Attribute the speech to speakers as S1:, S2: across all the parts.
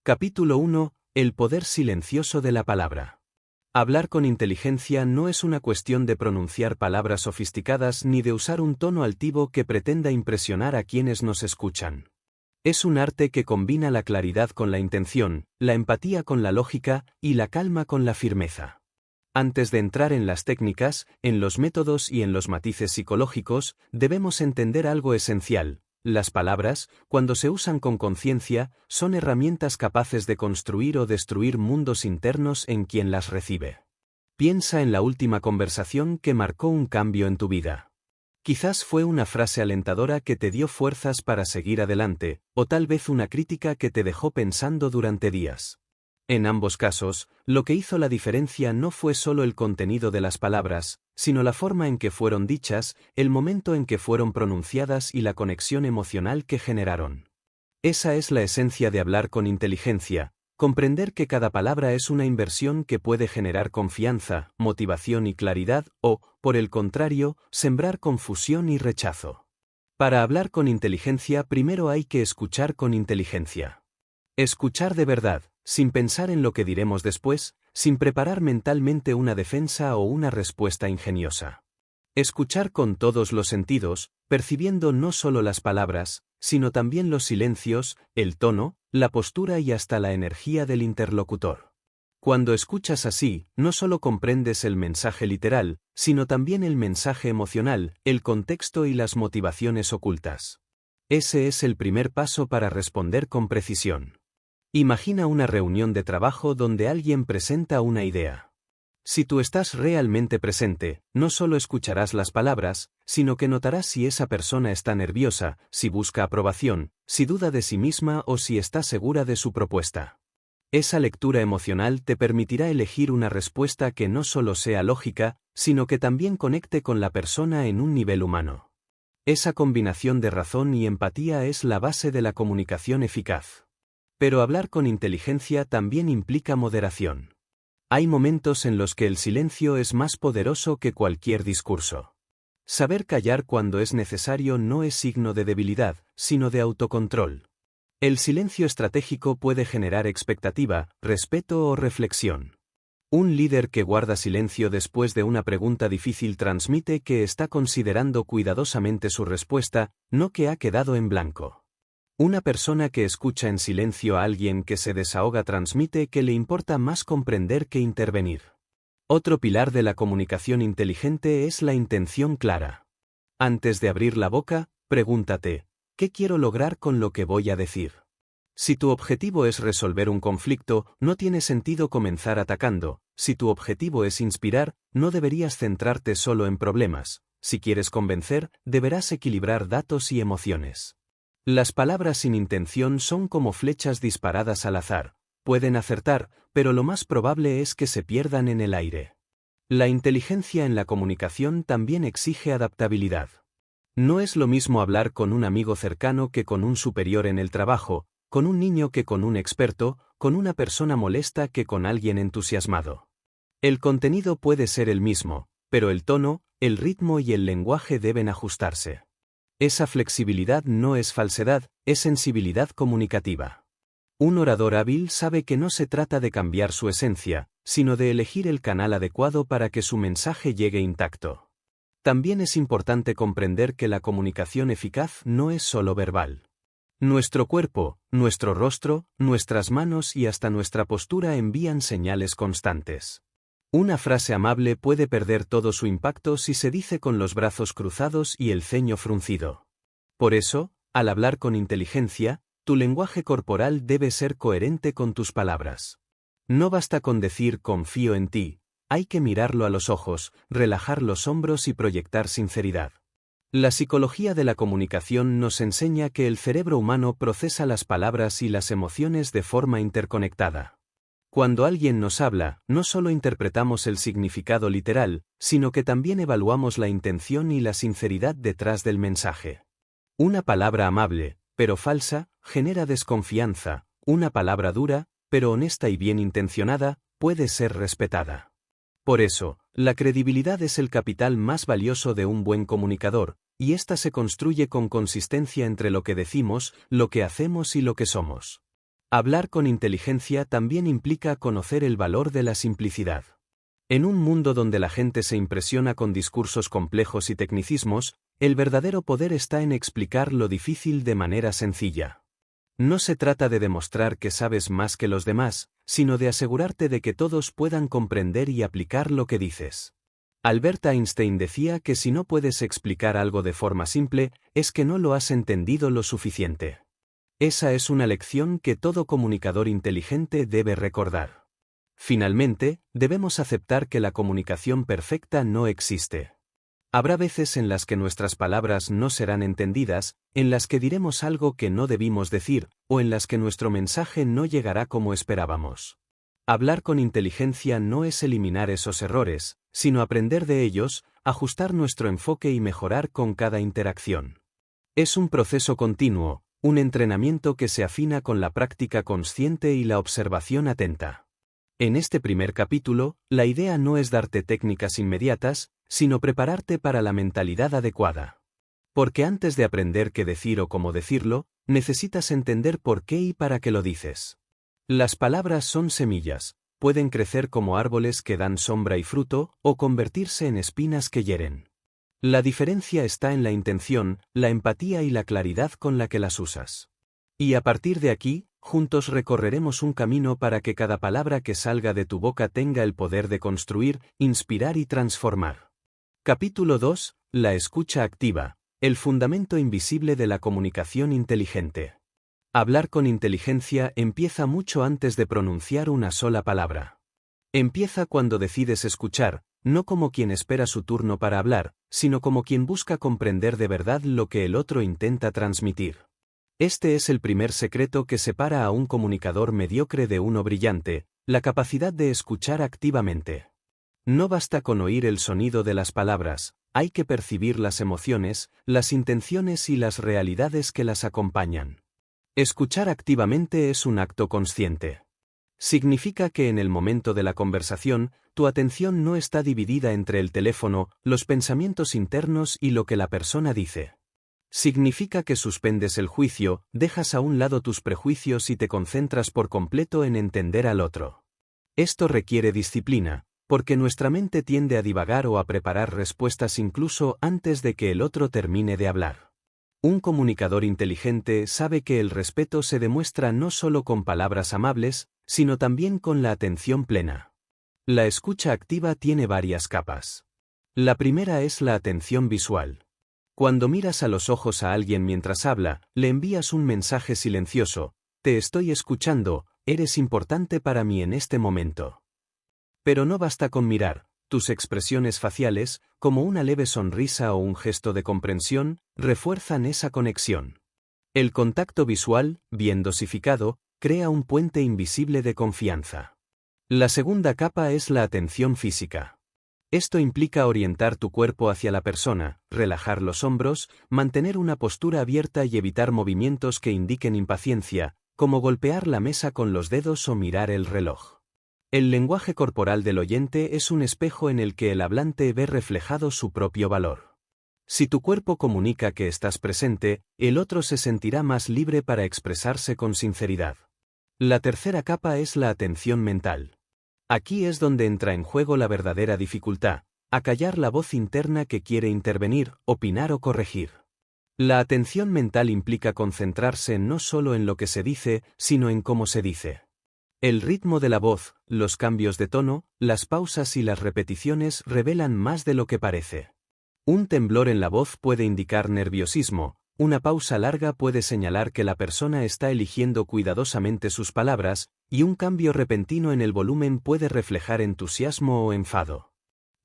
S1: Capítulo 1. El poder silencioso de la palabra. Hablar con inteligencia no es una cuestión de pronunciar palabras sofisticadas ni de usar un tono altivo que pretenda impresionar a quienes nos escuchan. Es un arte que combina la claridad con la intención, la empatía con la lógica y la calma con la firmeza. Antes de entrar en las técnicas, en los métodos y en los matices psicológicos, debemos entender algo esencial. Las palabras, cuando se usan con conciencia, son herramientas capaces de construir o destruir mundos internos en quien las recibe. Piensa en la última conversación que marcó un cambio en tu vida. Quizás fue una frase alentadora que te dio fuerzas para seguir adelante, o tal vez una crítica que te dejó pensando durante días. En ambos casos, lo que hizo la diferencia no fue solo el contenido de las palabras, sino la forma en que fueron dichas, el momento en que fueron pronunciadas y la conexión emocional que generaron. Esa es la esencia de hablar con inteligencia, comprender que cada palabra es una inversión que puede generar confianza, motivación y claridad, o, por el contrario, sembrar confusión y rechazo. Para hablar con inteligencia primero hay que escuchar con inteligencia. Escuchar de verdad, sin pensar en lo que diremos después, sin preparar mentalmente una defensa o una respuesta ingeniosa. Escuchar con todos los sentidos, percibiendo no solo las palabras, sino también los silencios, el tono, la postura y hasta la energía del interlocutor. Cuando escuchas así, no solo comprendes el mensaje literal, sino también el mensaje emocional, el contexto y las motivaciones ocultas. Ese es el primer paso para responder con precisión. Imagina una reunión de trabajo donde alguien presenta una idea. Si tú estás realmente presente, no solo escucharás las palabras, sino que notarás si esa persona está nerviosa, si busca aprobación, si duda de sí misma o si está segura de su propuesta. Esa lectura emocional te permitirá elegir una respuesta que no solo sea lógica, sino que también conecte con la persona en un nivel humano. Esa combinación de razón y empatía es la base de la comunicación eficaz. Pero hablar con inteligencia también implica moderación. Hay momentos en los que el silencio es más poderoso que cualquier discurso. Saber callar cuando es necesario no es signo de debilidad, sino de autocontrol. El silencio estratégico puede generar expectativa, respeto o reflexión. Un líder que guarda silencio después de una pregunta difícil transmite que está considerando cuidadosamente su respuesta, no que ha quedado en blanco. Una persona que escucha en silencio a alguien que se desahoga transmite que le importa más comprender que intervenir. Otro pilar de la comunicación inteligente es la intención clara. Antes de abrir la boca, pregúntate, ¿qué quiero lograr con lo que voy a decir? Si tu objetivo es resolver un conflicto, no tiene sentido comenzar atacando. Si tu objetivo es inspirar, no deberías centrarte solo en problemas. Si quieres convencer, deberás equilibrar datos y emociones. Las palabras sin intención son como flechas disparadas al azar. Pueden acertar, pero lo más probable es que se pierdan en el aire. La inteligencia en la comunicación también exige adaptabilidad. No es lo mismo hablar con un amigo cercano que con un superior en el trabajo, con un niño que con un experto, con una persona molesta que con alguien entusiasmado. El contenido puede ser el mismo, pero el tono, el ritmo y el lenguaje deben ajustarse. Esa flexibilidad no es falsedad, es sensibilidad comunicativa. Un orador hábil sabe que no se trata de cambiar su esencia, sino de elegir el canal adecuado para que su mensaje llegue intacto. También es importante comprender que la comunicación eficaz no es solo verbal. Nuestro cuerpo, nuestro rostro, nuestras manos y hasta nuestra postura envían señales constantes. Una frase amable puede perder todo su impacto si se dice con los brazos cruzados y el ceño fruncido. Por eso, al hablar con inteligencia, tu lenguaje corporal debe ser coherente con tus palabras. No basta con decir confío en ti, hay que mirarlo a los ojos, relajar los hombros y proyectar sinceridad. La psicología de la comunicación nos enseña que el cerebro humano procesa las palabras y las emociones de forma interconectada. Cuando alguien nos habla, no solo interpretamos el significado literal, sino que también evaluamos la intención y la sinceridad detrás del mensaje. Una palabra amable, pero falsa, genera desconfianza. Una palabra dura, pero honesta y bien intencionada, puede ser respetada. Por eso, la credibilidad es el capital más valioso de un buen comunicador, y ésta se construye con consistencia entre lo que decimos, lo que hacemos y lo que somos. Hablar con inteligencia también implica conocer el valor de la simplicidad. En un mundo donde la gente se impresiona con discursos complejos y tecnicismos, el verdadero poder está en explicar lo difícil de manera sencilla. No se trata de demostrar que sabes más que los demás, sino de asegurarte de que todos puedan comprender y aplicar lo que dices. Albert Einstein decía que si no puedes explicar algo de forma simple, es que no lo has entendido lo suficiente. Esa es una lección que todo comunicador inteligente debe recordar. Finalmente, debemos aceptar que la comunicación perfecta no existe. Habrá veces en las que nuestras palabras no serán entendidas, en las que diremos algo que no debimos decir, o en las que nuestro mensaje no llegará como esperábamos. Hablar con inteligencia no es eliminar esos errores, sino aprender de ellos, ajustar nuestro enfoque y mejorar con cada interacción. Es un proceso continuo, un entrenamiento que se afina con la práctica consciente y la observación atenta. En este primer capítulo, la idea no es darte técnicas inmediatas, sino prepararte para la mentalidad adecuada. Porque antes de aprender qué decir o cómo decirlo, necesitas entender por qué y para qué lo dices. Las palabras son semillas, pueden crecer como árboles que dan sombra y fruto, o convertirse en espinas que hieren. La diferencia está en la intención, la empatía y la claridad con la que las usas. Y a partir de aquí, juntos recorreremos un camino para que cada palabra que salga de tu boca tenga el poder de construir, inspirar y transformar. Capítulo 2. La escucha activa, el fundamento invisible de la comunicación inteligente. Hablar con inteligencia empieza mucho antes de pronunciar una sola palabra. Empieza cuando decides escuchar, no como quien espera su turno para hablar, sino como quien busca comprender de verdad lo que el otro intenta transmitir. Este es el primer secreto que separa a un comunicador mediocre de uno brillante, la capacidad de escuchar activamente. No basta con oír el sonido de las palabras, hay que percibir las emociones, las intenciones y las realidades que las acompañan. Escuchar activamente es un acto consciente. Significa que en el momento de la conversación, tu atención no está dividida entre el teléfono, los pensamientos internos y lo que la persona dice. Significa que suspendes el juicio, dejas a un lado tus prejuicios y te concentras por completo en entender al otro. Esto requiere disciplina, porque nuestra mente tiende a divagar o a preparar respuestas incluso antes de que el otro termine de hablar. Un comunicador inteligente sabe que el respeto se demuestra no solo con palabras amables, sino también con la atención plena. La escucha activa tiene varias capas. La primera es la atención visual. Cuando miras a los ojos a alguien mientras habla, le envías un mensaje silencioso: te estoy escuchando, eres importante para mí en este momento. Pero no basta con mirar, tus expresiones faciales, como una leve sonrisa o un gesto de comprensión, refuerzan esa conexión. El contacto visual, bien dosificado, crea un puente invisible de confianza. La segunda capa es la atención física. Esto implica orientar tu cuerpo hacia la persona, relajar los hombros, mantener una postura abierta y evitar movimientos que indiquen impaciencia, como golpear la mesa con los dedos o mirar el reloj. El lenguaje corporal del oyente es un espejo en el que el hablante ve reflejado su propio valor. Si tu cuerpo comunica que estás presente, el otro se sentirá más libre para expresarse con sinceridad. La tercera capa es la atención mental. Aquí es donde entra en juego la verdadera dificultad, acallar la voz interna que quiere intervenir, opinar o corregir. La atención mental implica concentrarse no solo en lo que se dice, sino en cómo se dice. El ritmo de la voz, los cambios de tono, las pausas y las repeticiones revelan más de lo que parece. Un temblor en la voz puede indicar nerviosismo, una pausa larga puede señalar que la persona está eligiendo cuidadosamente sus palabras, y un cambio repentino en el volumen puede reflejar entusiasmo o enfado.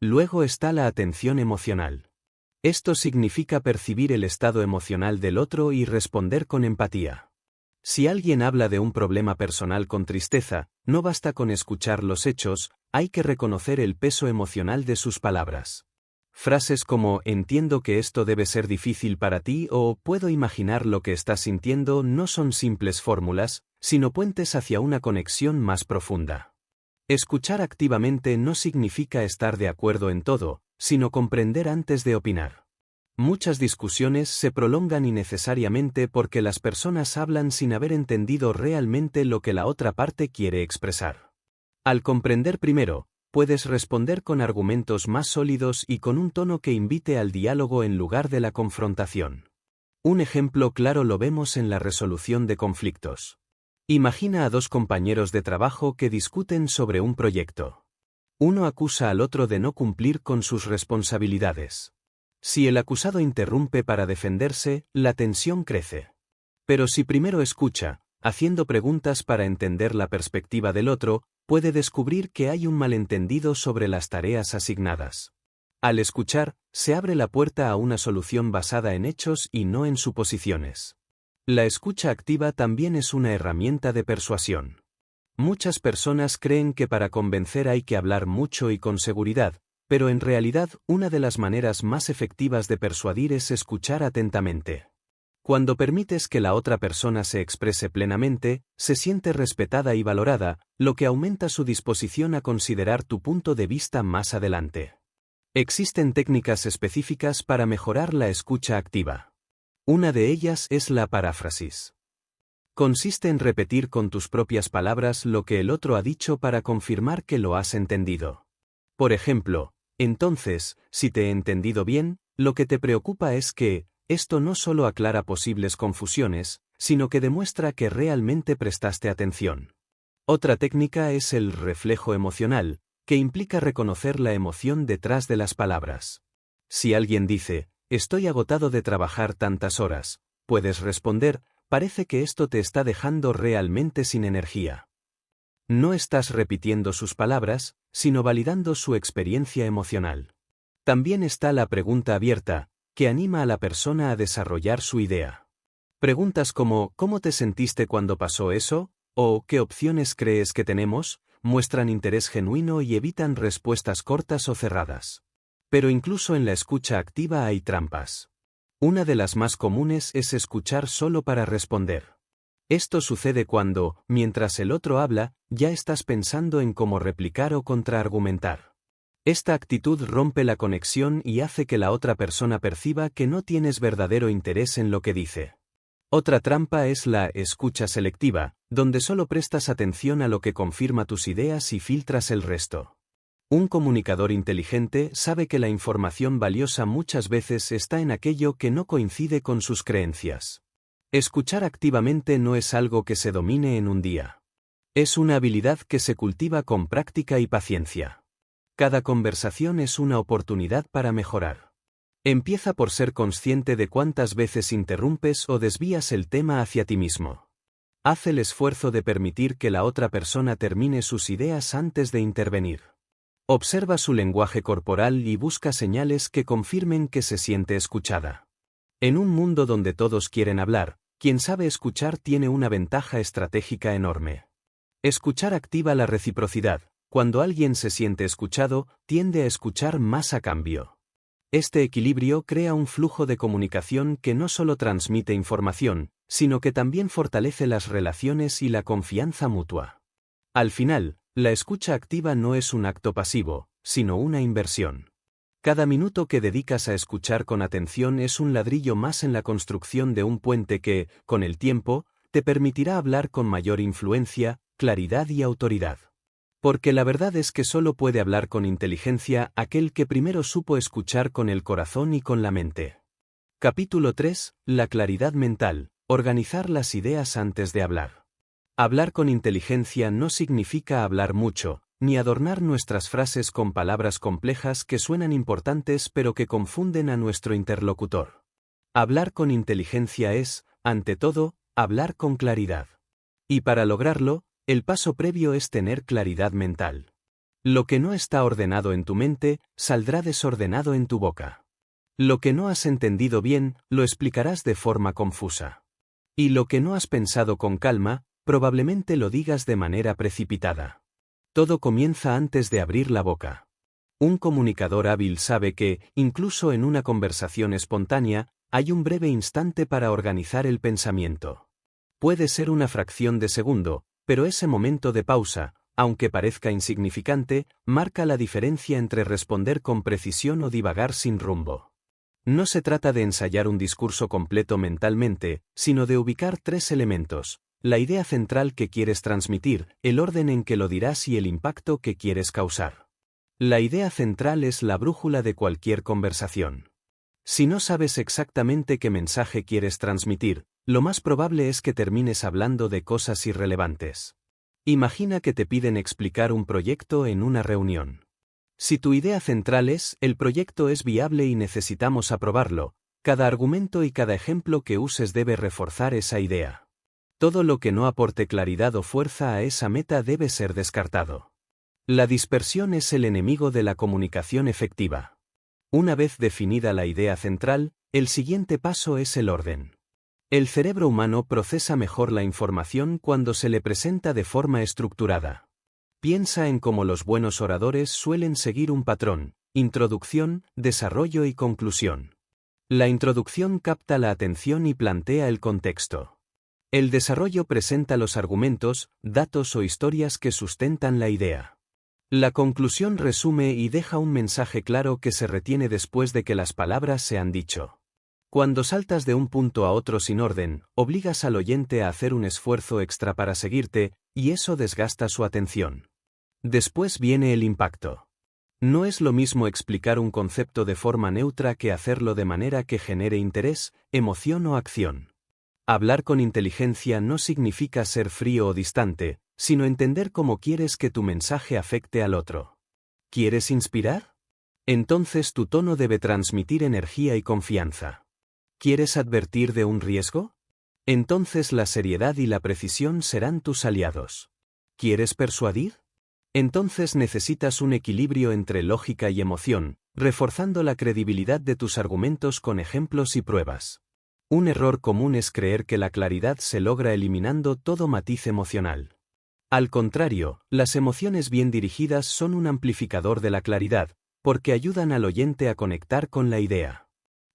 S1: Luego está la atención emocional. Esto significa percibir el estado emocional del otro y responder con empatía. Si alguien habla de un problema personal con tristeza, no basta con escuchar los hechos, hay que reconocer el peso emocional de sus palabras. Frases como "entiendo que esto debe ser difícil para ti" o "puedo imaginar lo que estás sintiendo" no son simples fórmulas, sino puentes hacia una conexión más profunda. Escuchar activamente no significa estar de acuerdo en todo, sino comprender antes de opinar. Muchas discusiones se prolongan innecesariamente porque las personas hablan sin haber entendido realmente lo que la otra parte quiere expresar. Al comprender primero, puedes responder con argumentos más sólidos y con un tono que invite al diálogo en lugar de la confrontación. Un ejemplo claro lo vemos en la resolución de conflictos. Imagina a dos compañeros de trabajo que discuten sobre un proyecto. Uno acusa al otro de no cumplir con sus responsabilidades. Si el acusado interrumpe para defenderse, la tensión crece. Pero si primero escucha, haciendo preguntas para entender la perspectiva del otro, puede descubrir que hay un malentendido sobre las tareas asignadas. Al escuchar, se abre la puerta a una solución basada en hechos y no en suposiciones. La escucha activa también es una herramienta de persuasión. Muchas personas creen que para convencer hay que hablar mucho y con seguridad, pero en realidad una de las maneras más efectivas de persuadir es escuchar atentamente. Cuando permites que la otra persona se exprese plenamente, se siente respetada y valorada, lo que aumenta su disposición a considerar tu punto de vista más adelante. Existen técnicas específicas para mejorar la escucha activa. Una de ellas es la paráfrasis. Consiste en repetir con tus propias palabras lo que el otro ha dicho para confirmar que lo has entendido. Por ejemplo, entonces, si te he entendido bien, lo que te preocupa es que, esto no solo aclara posibles confusiones, sino que demuestra que realmente prestaste atención. Otra técnica es el reflejo emocional, que implica reconocer la emoción detrás de las palabras. Si alguien dice, estoy agotado de trabajar tantas horas, puedes responder, parece que esto te está dejando realmente sin energía. No estás repitiendo sus palabras, sino validando su experiencia emocional. También está la pregunta abierta, que anima a la persona a desarrollar su idea. Preguntas como ¿cómo te sentiste cuando pasó eso? O ¿qué opciones crees que tenemos? Muestran interés genuino y evitan respuestas cortas o cerradas. Pero incluso en la escucha activa hay trampas. Una de las más comunes es escuchar solo para responder. Esto sucede cuando, mientras el otro habla, ya estás pensando en cómo replicar o contraargumentar. Esta actitud rompe la conexión y hace que la otra persona perciba que no tienes verdadero interés en lo que dice. Otra trampa es la escucha selectiva, donde solo prestas atención a lo que confirma tus ideas y filtras el resto. Un comunicador inteligente sabe que la información valiosa muchas veces está en aquello que no coincide con sus creencias. Escuchar activamente no es algo que se domine en un día. Es una habilidad que se cultiva con práctica y paciencia. Cada conversación es una oportunidad para mejorar. Empieza por ser consciente de cuántas veces interrumpes o desvías el tema hacia ti mismo. Haz el esfuerzo de permitir que la otra persona termine sus ideas antes de intervenir. Observa su lenguaje corporal y busca señales que confirmen que se siente escuchada. En un mundo donde todos quieren hablar, quien sabe escuchar tiene una ventaja estratégica enorme. Escuchar activa la reciprocidad. Cuando alguien se siente escuchado, tiende a escuchar más a cambio. Este equilibrio crea un flujo de comunicación que no solo transmite información, sino que también fortalece las relaciones y la confianza mutua. Al final, la escucha activa no es un acto pasivo, sino una inversión. Cada minuto que dedicas a escuchar con atención es un ladrillo más en la construcción de un puente que, con el tiempo, te permitirá hablar con mayor influencia, claridad y autoridad. Porque la verdad es que solo puede hablar con inteligencia aquel que primero supo escuchar con el corazón y con la mente. Capítulo 3. La claridad mental. Organizar las ideas antes de hablar. Hablar con inteligencia no significa hablar mucho, ni adornar nuestras frases con palabras complejas que suenan importantes pero que confunden a nuestro interlocutor. Hablar con inteligencia es, ante todo, hablar con claridad. Y para lograrlo, el paso previo es tener claridad mental. Lo que no está ordenado en tu mente, saldrá desordenado en tu boca. Lo que no has entendido bien, lo explicarás de forma confusa. Y lo que no has pensado con calma, probablemente lo digas de manera precipitada. Todo comienza antes de abrir la boca. Un comunicador hábil sabe que, incluso en una conversación espontánea, hay un breve instante para organizar el pensamiento. Puede ser una fracción de segundo, pero ese momento de pausa, aunque parezca insignificante, marca la diferencia entre responder con precisión o divagar sin rumbo. No se trata de ensayar un discurso completo mentalmente, sino de ubicar 3 elementos: la idea central que quieres transmitir, el orden en que lo dirás y el impacto que quieres causar. La idea central es la brújula de cualquier conversación. Si no sabes exactamente qué mensaje quieres transmitir, lo más probable es que termines hablando de cosas irrelevantes. Imagina que te piden explicar un proyecto en una reunión. Si tu idea central es, el proyecto es viable y necesitamos aprobarlo, cada argumento y cada ejemplo que uses debe reforzar esa idea. Todo lo que no aporte claridad o fuerza a esa meta debe ser descartado. La dispersión es el enemigo de la comunicación efectiva. Una vez definida la idea central, el siguiente paso es el orden. El cerebro humano procesa mejor la información cuando se le presenta de forma estructurada. Piensa en cómo los buenos oradores suelen seguir un patrón: introducción, desarrollo y conclusión. La introducción capta la atención y plantea el contexto. El desarrollo presenta los argumentos, datos o historias que sustentan la idea. La conclusión resume y deja un mensaje claro que se retiene después de que las palabras se han dicho. Cuando saltas de un punto a otro sin orden, obligas al oyente a hacer un esfuerzo extra para seguirte, y eso desgasta su atención. Después viene el impacto. No es lo mismo explicar un concepto de forma neutra que hacerlo de manera que genere interés, emoción o acción. Hablar con inteligencia no significa ser frío o distante, sino entender cómo quieres que tu mensaje afecte al otro. ¿Quieres inspirar? Entonces tu tono debe transmitir energía y confianza. ¿Quieres advertir de un riesgo? Entonces la seriedad y la precisión serán tus aliados. ¿Quieres persuadir? Entonces necesitas un equilibrio entre lógica y emoción, reforzando la credibilidad de tus argumentos con ejemplos y pruebas. Un error común es creer que la claridad se logra eliminando todo matiz emocional. Al contrario, las emociones bien dirigidas son un amplificador de la claridad, porque ayudan al oyente a conectar con la idea.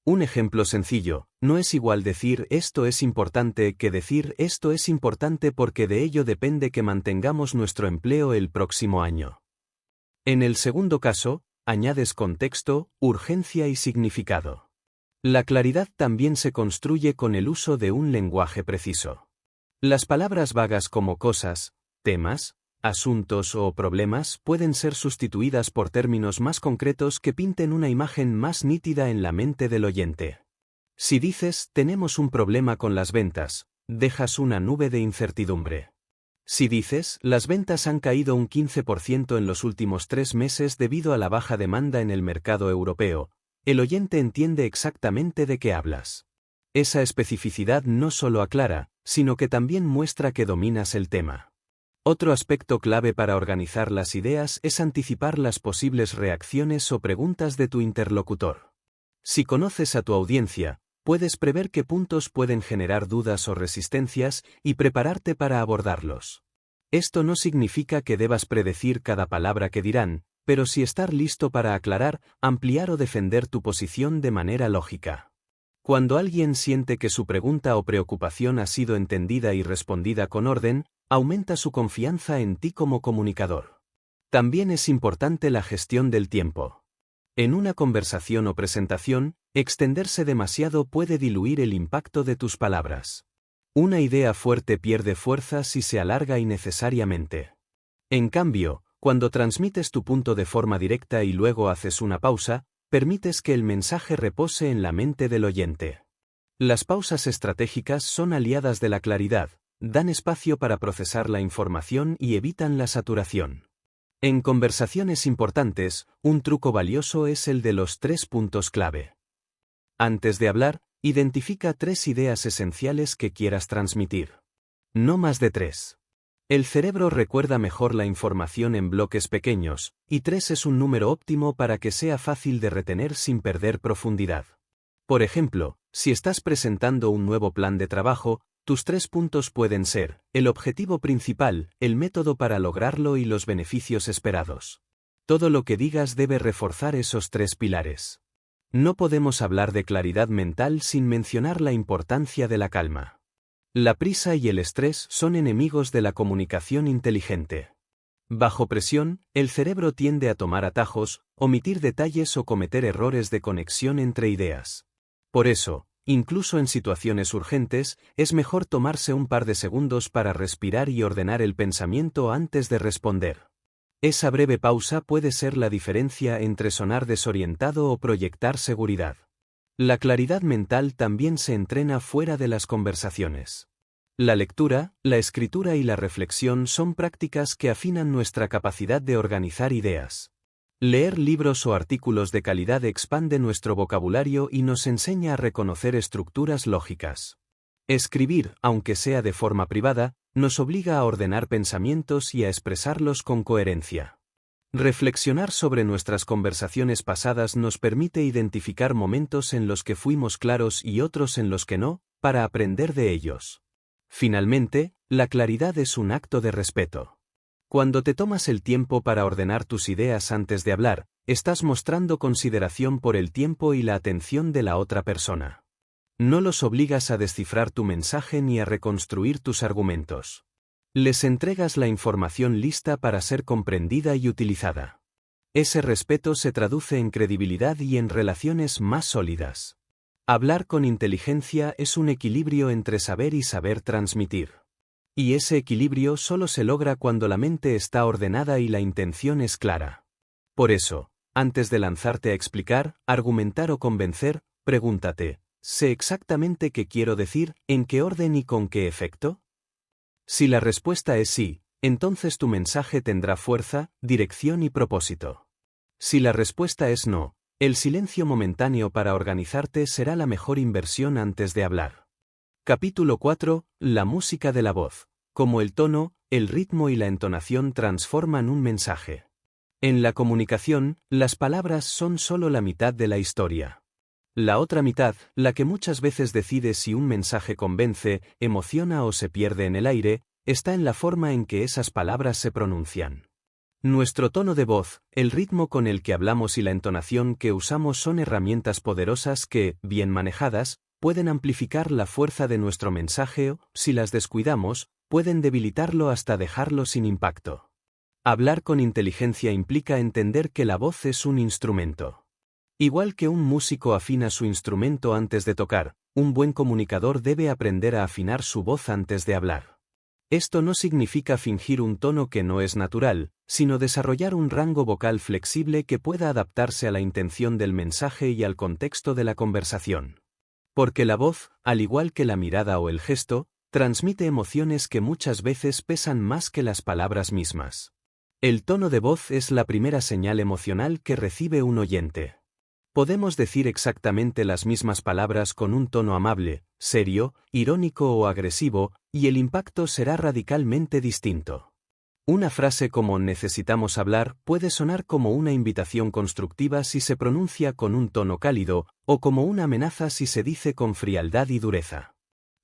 S1: Un ejemplo sencillo: no es igual decir esto es importante que decir esto es importante porque de ello depende que mantengamos nuestro empleo el próximo año. En el segundo caso, añades contexto, urgencia y significado. La claridad también se construye con el uso de un lenguaje preciso. Las palabras vagas como cosas, temas, asuntos o problemas pueden ser sustituidas por términos más concretos que pinten una imagen más nítida en la mente del oyente. Si dices tenemos un problema con las ventas, dejas una nube de incertidumbre. Si dices las ventas han caído un 15% en los últimos 3 meses debido a la baja demanda en el mercado europeo, el oyente entiende exactamente de qué hablas. Esa especificidad no solo aclara, sino que también muestra que dominas el tema. Otro aspecto clave para organizar las ideas es anticipar las posibles reacciones o preguntas de tu interlocutor. Si conoces a tu audiencia, puedes prever qué puntos pueden generar dudas o resistencias y prepararte para abordarlos. Esto no significa que debas predecir cada palabra que dirán, pero sí estar listo para aclarar, ampliar o defender tu posición de manera lógica. Cuando alguien siente que su pregunta o preocupación ha sido entendida y respondida con orden, aumenta su confianza en ti como comunicador. También es importante la gestión del tiempo. En una conversación o presentación, extenderse demasiado puede diluir el impacto de tus palabras. Una idea fuerte pierde fuerza si se alarga innecesariamente. En cambio, cuando transmites tu punto de forma directa y luego haces una pausa, permites que el mensaje repose en la mente del oyente. Las pausas estratégicas son aliadas de la claridad, dan espacio para procesar la información y evitan la saturación. En conversaciones importantes, un truco valioso es el de los 3 puntos clave. Antes de hablar, identifica 3 ideas esenciales que quieras transmitir. No más de 3. El cerebro recuerda mejor la información en bloques pequeños, y 3 es un número óptimo para que sea fácil de retener sin perder profundidad. Por ejemplo, si estás presentando un nuevo plan de trabajo, tus 3 puntos pueden ser: el objetivo principal, el método para lograrlo y los beneficios esperados. Todo lo que digas debe reforzar esos 3 pilares. No podemos hablar de claridad mental sin mencionar la importancia de la calma. La prisa y el estrés son enemigos de la comunicación inteligente. Bajo presión, el cerebro tiende a tomar atajos, omitir detalles o cometer errores de conexión entre ideas. Por eso, incluso en situaciones urgentes, es mejor tomarse un par de segundos para respirar y ordenar el pensamiento antes de responder. Esa breve pausa puede ser la diferencia entre sonar desorientado o proyectar seguridad. La claridad mental también se entrena fuera de las conversaciones. La lectura, la escritura y la reflexión son prácticas que afinan nuestra capacidad de organizar ideas. Leer libros o artículos de calidad expande nuestro vocabulario y nos enseña a reconocer estructuras lógicas. Escribir, aunque sea de forma privada, nos obliga a ordenar pensamientos y a expresarlos con coherencia. Reflexionar sobre nuestras conversaciones pasadas nos permite identificar momentos en los que fuimos claros y otros en los que no, para aprender de ellos. Finalmente, la claridad es un acto de respeto. Cuando te tomas el tiempo para ordenar tus ideas antes de hablar, estás mostrando consideración por el tiempo y la atención de la otra persona. No los obligas a descifrar tu mensaje ni a reconstruir tus argumentos. Les entregas la información lista para ser comprendida y utilizada. Ese respeto se traduce en credibilidad y en relaciones más sólidas. Hablar con inteligencia es un equilibrio entre saber y saber transmitir. Y ese equilibrio solo se logra cuando la mente está ordenada y la intención es clara. Por eso, antes de lanzarte a explicar, argumentar o convencer, pregúntate, ¿sé exactamente qué quiero decir, en qué orden y con qué efecto? Si la respuesta es sí, entonces tu mensaje tendrá fuerza, dirección y propósito. Si la respuesta es no, el silencio momentáneo para organizarte será la mejor inversión antes de hablar. Capítulo 4. La música de la voz. Cómo el tono, el ritmo y la entonación transforman un mensaje. En la comunicación, las palabras son solo la mitad de la historia. La otra mitad, la que muchas veces decide si un mensaje convence, emociona o se pierde en el aire, está en la forma en que esas palabras se pronuncian. Nuestro tono de voz, el ritmo con el que hablamos y la entonación que usamos son herramientas poderosas que, bien manejadas, pueden amplificar la fuerza de nuestro mensaje o, si las descuidamos, pueden debilitarlo hasta dejarlo sin impacto. Hablar con inteligencia implica entender que la voz es un instrumento. Igual que un músico afina su instrumento antes de tocar, un buen comunicador debe aprender a afinar su voz antes de hablar. Esto no significa fingir un tono que no es natural, sino desarrollar un rango vocal flexible que pueda adaptarse a la intención del mensaje y al contexto de la conversación. Porque la voz, al igual que la mirada o el gesto, transmite emociones que muchas veces pesan más que las palabras mismas. El tono de voz es la primera señal emocional que recibe un oyente. Podemos decir exactamente las mismas palabras con un tono amable, serio, irónico o agresivo, y el impacto será radicalmente distinto. Una frase como necesitamos hablar puede sonar como una invitación constructiva si se pronuncia con un tono cálido, o como una amenaza si se dice con frialdad y dureza.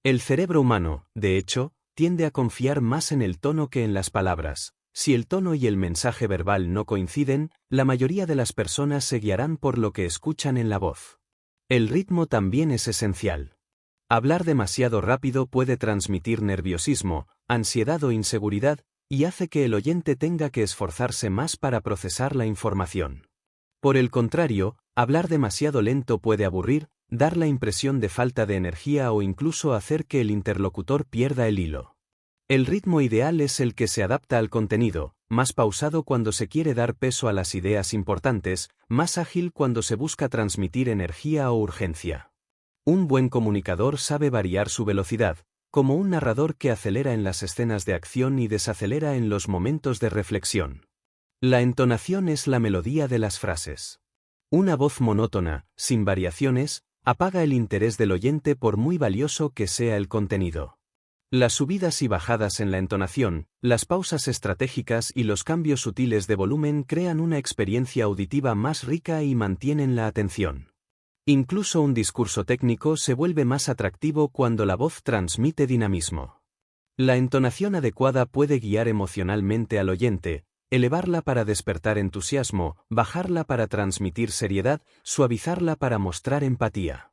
S1: El cerebro humano, de hecho, tiende a confiar más en el tono que en las palabras. Si el tono y el mensaje verbal no coinciden, la mayoría de las personas se guiarán por lo que escuchan en la voz. El ritmo también es esencial. Hablar demasiado rápido puede transmitir nerviosismo, ansiedad o inseguridad, y hace que el oyente tenga que esforzarse más para procesar la información. Por el contrario, hablar demasiado lento puede aburrir, dar la impresión de falta de energía o incluso hacer que el interlocutor pierda el hilo. El ritmo ideal es el que se adapta al contenido, más pausado cuando se quiere dar peso a las ideas importantes, más ágil cuando se busca transmitir energía o urgencia. Un buen comunicador sabe variar su velocidad, como un narrador que acelera en las escenas de acción y desacelera en los momentos de reflexión. La entonación es la melodía de las frases. Una voz monótona, sin variaciones, apaga el interés del oyente por muy valioso que sea el contenido. Las subidas y bajadas en la entonación, las pausas estratégicas y los cambios sutiles de volumen crean una experiencia auditiva más rica y mantienen la atención. Incluso un discurso técnico se vuelve más atractivo cuando la voz transmite dinamismo. La entonación adecuada puede guiar emocionalmente al oyente, elevarla para despertar entusiasmo, bajarla para transmitir seriedad, suavizarla para mostrar empatía.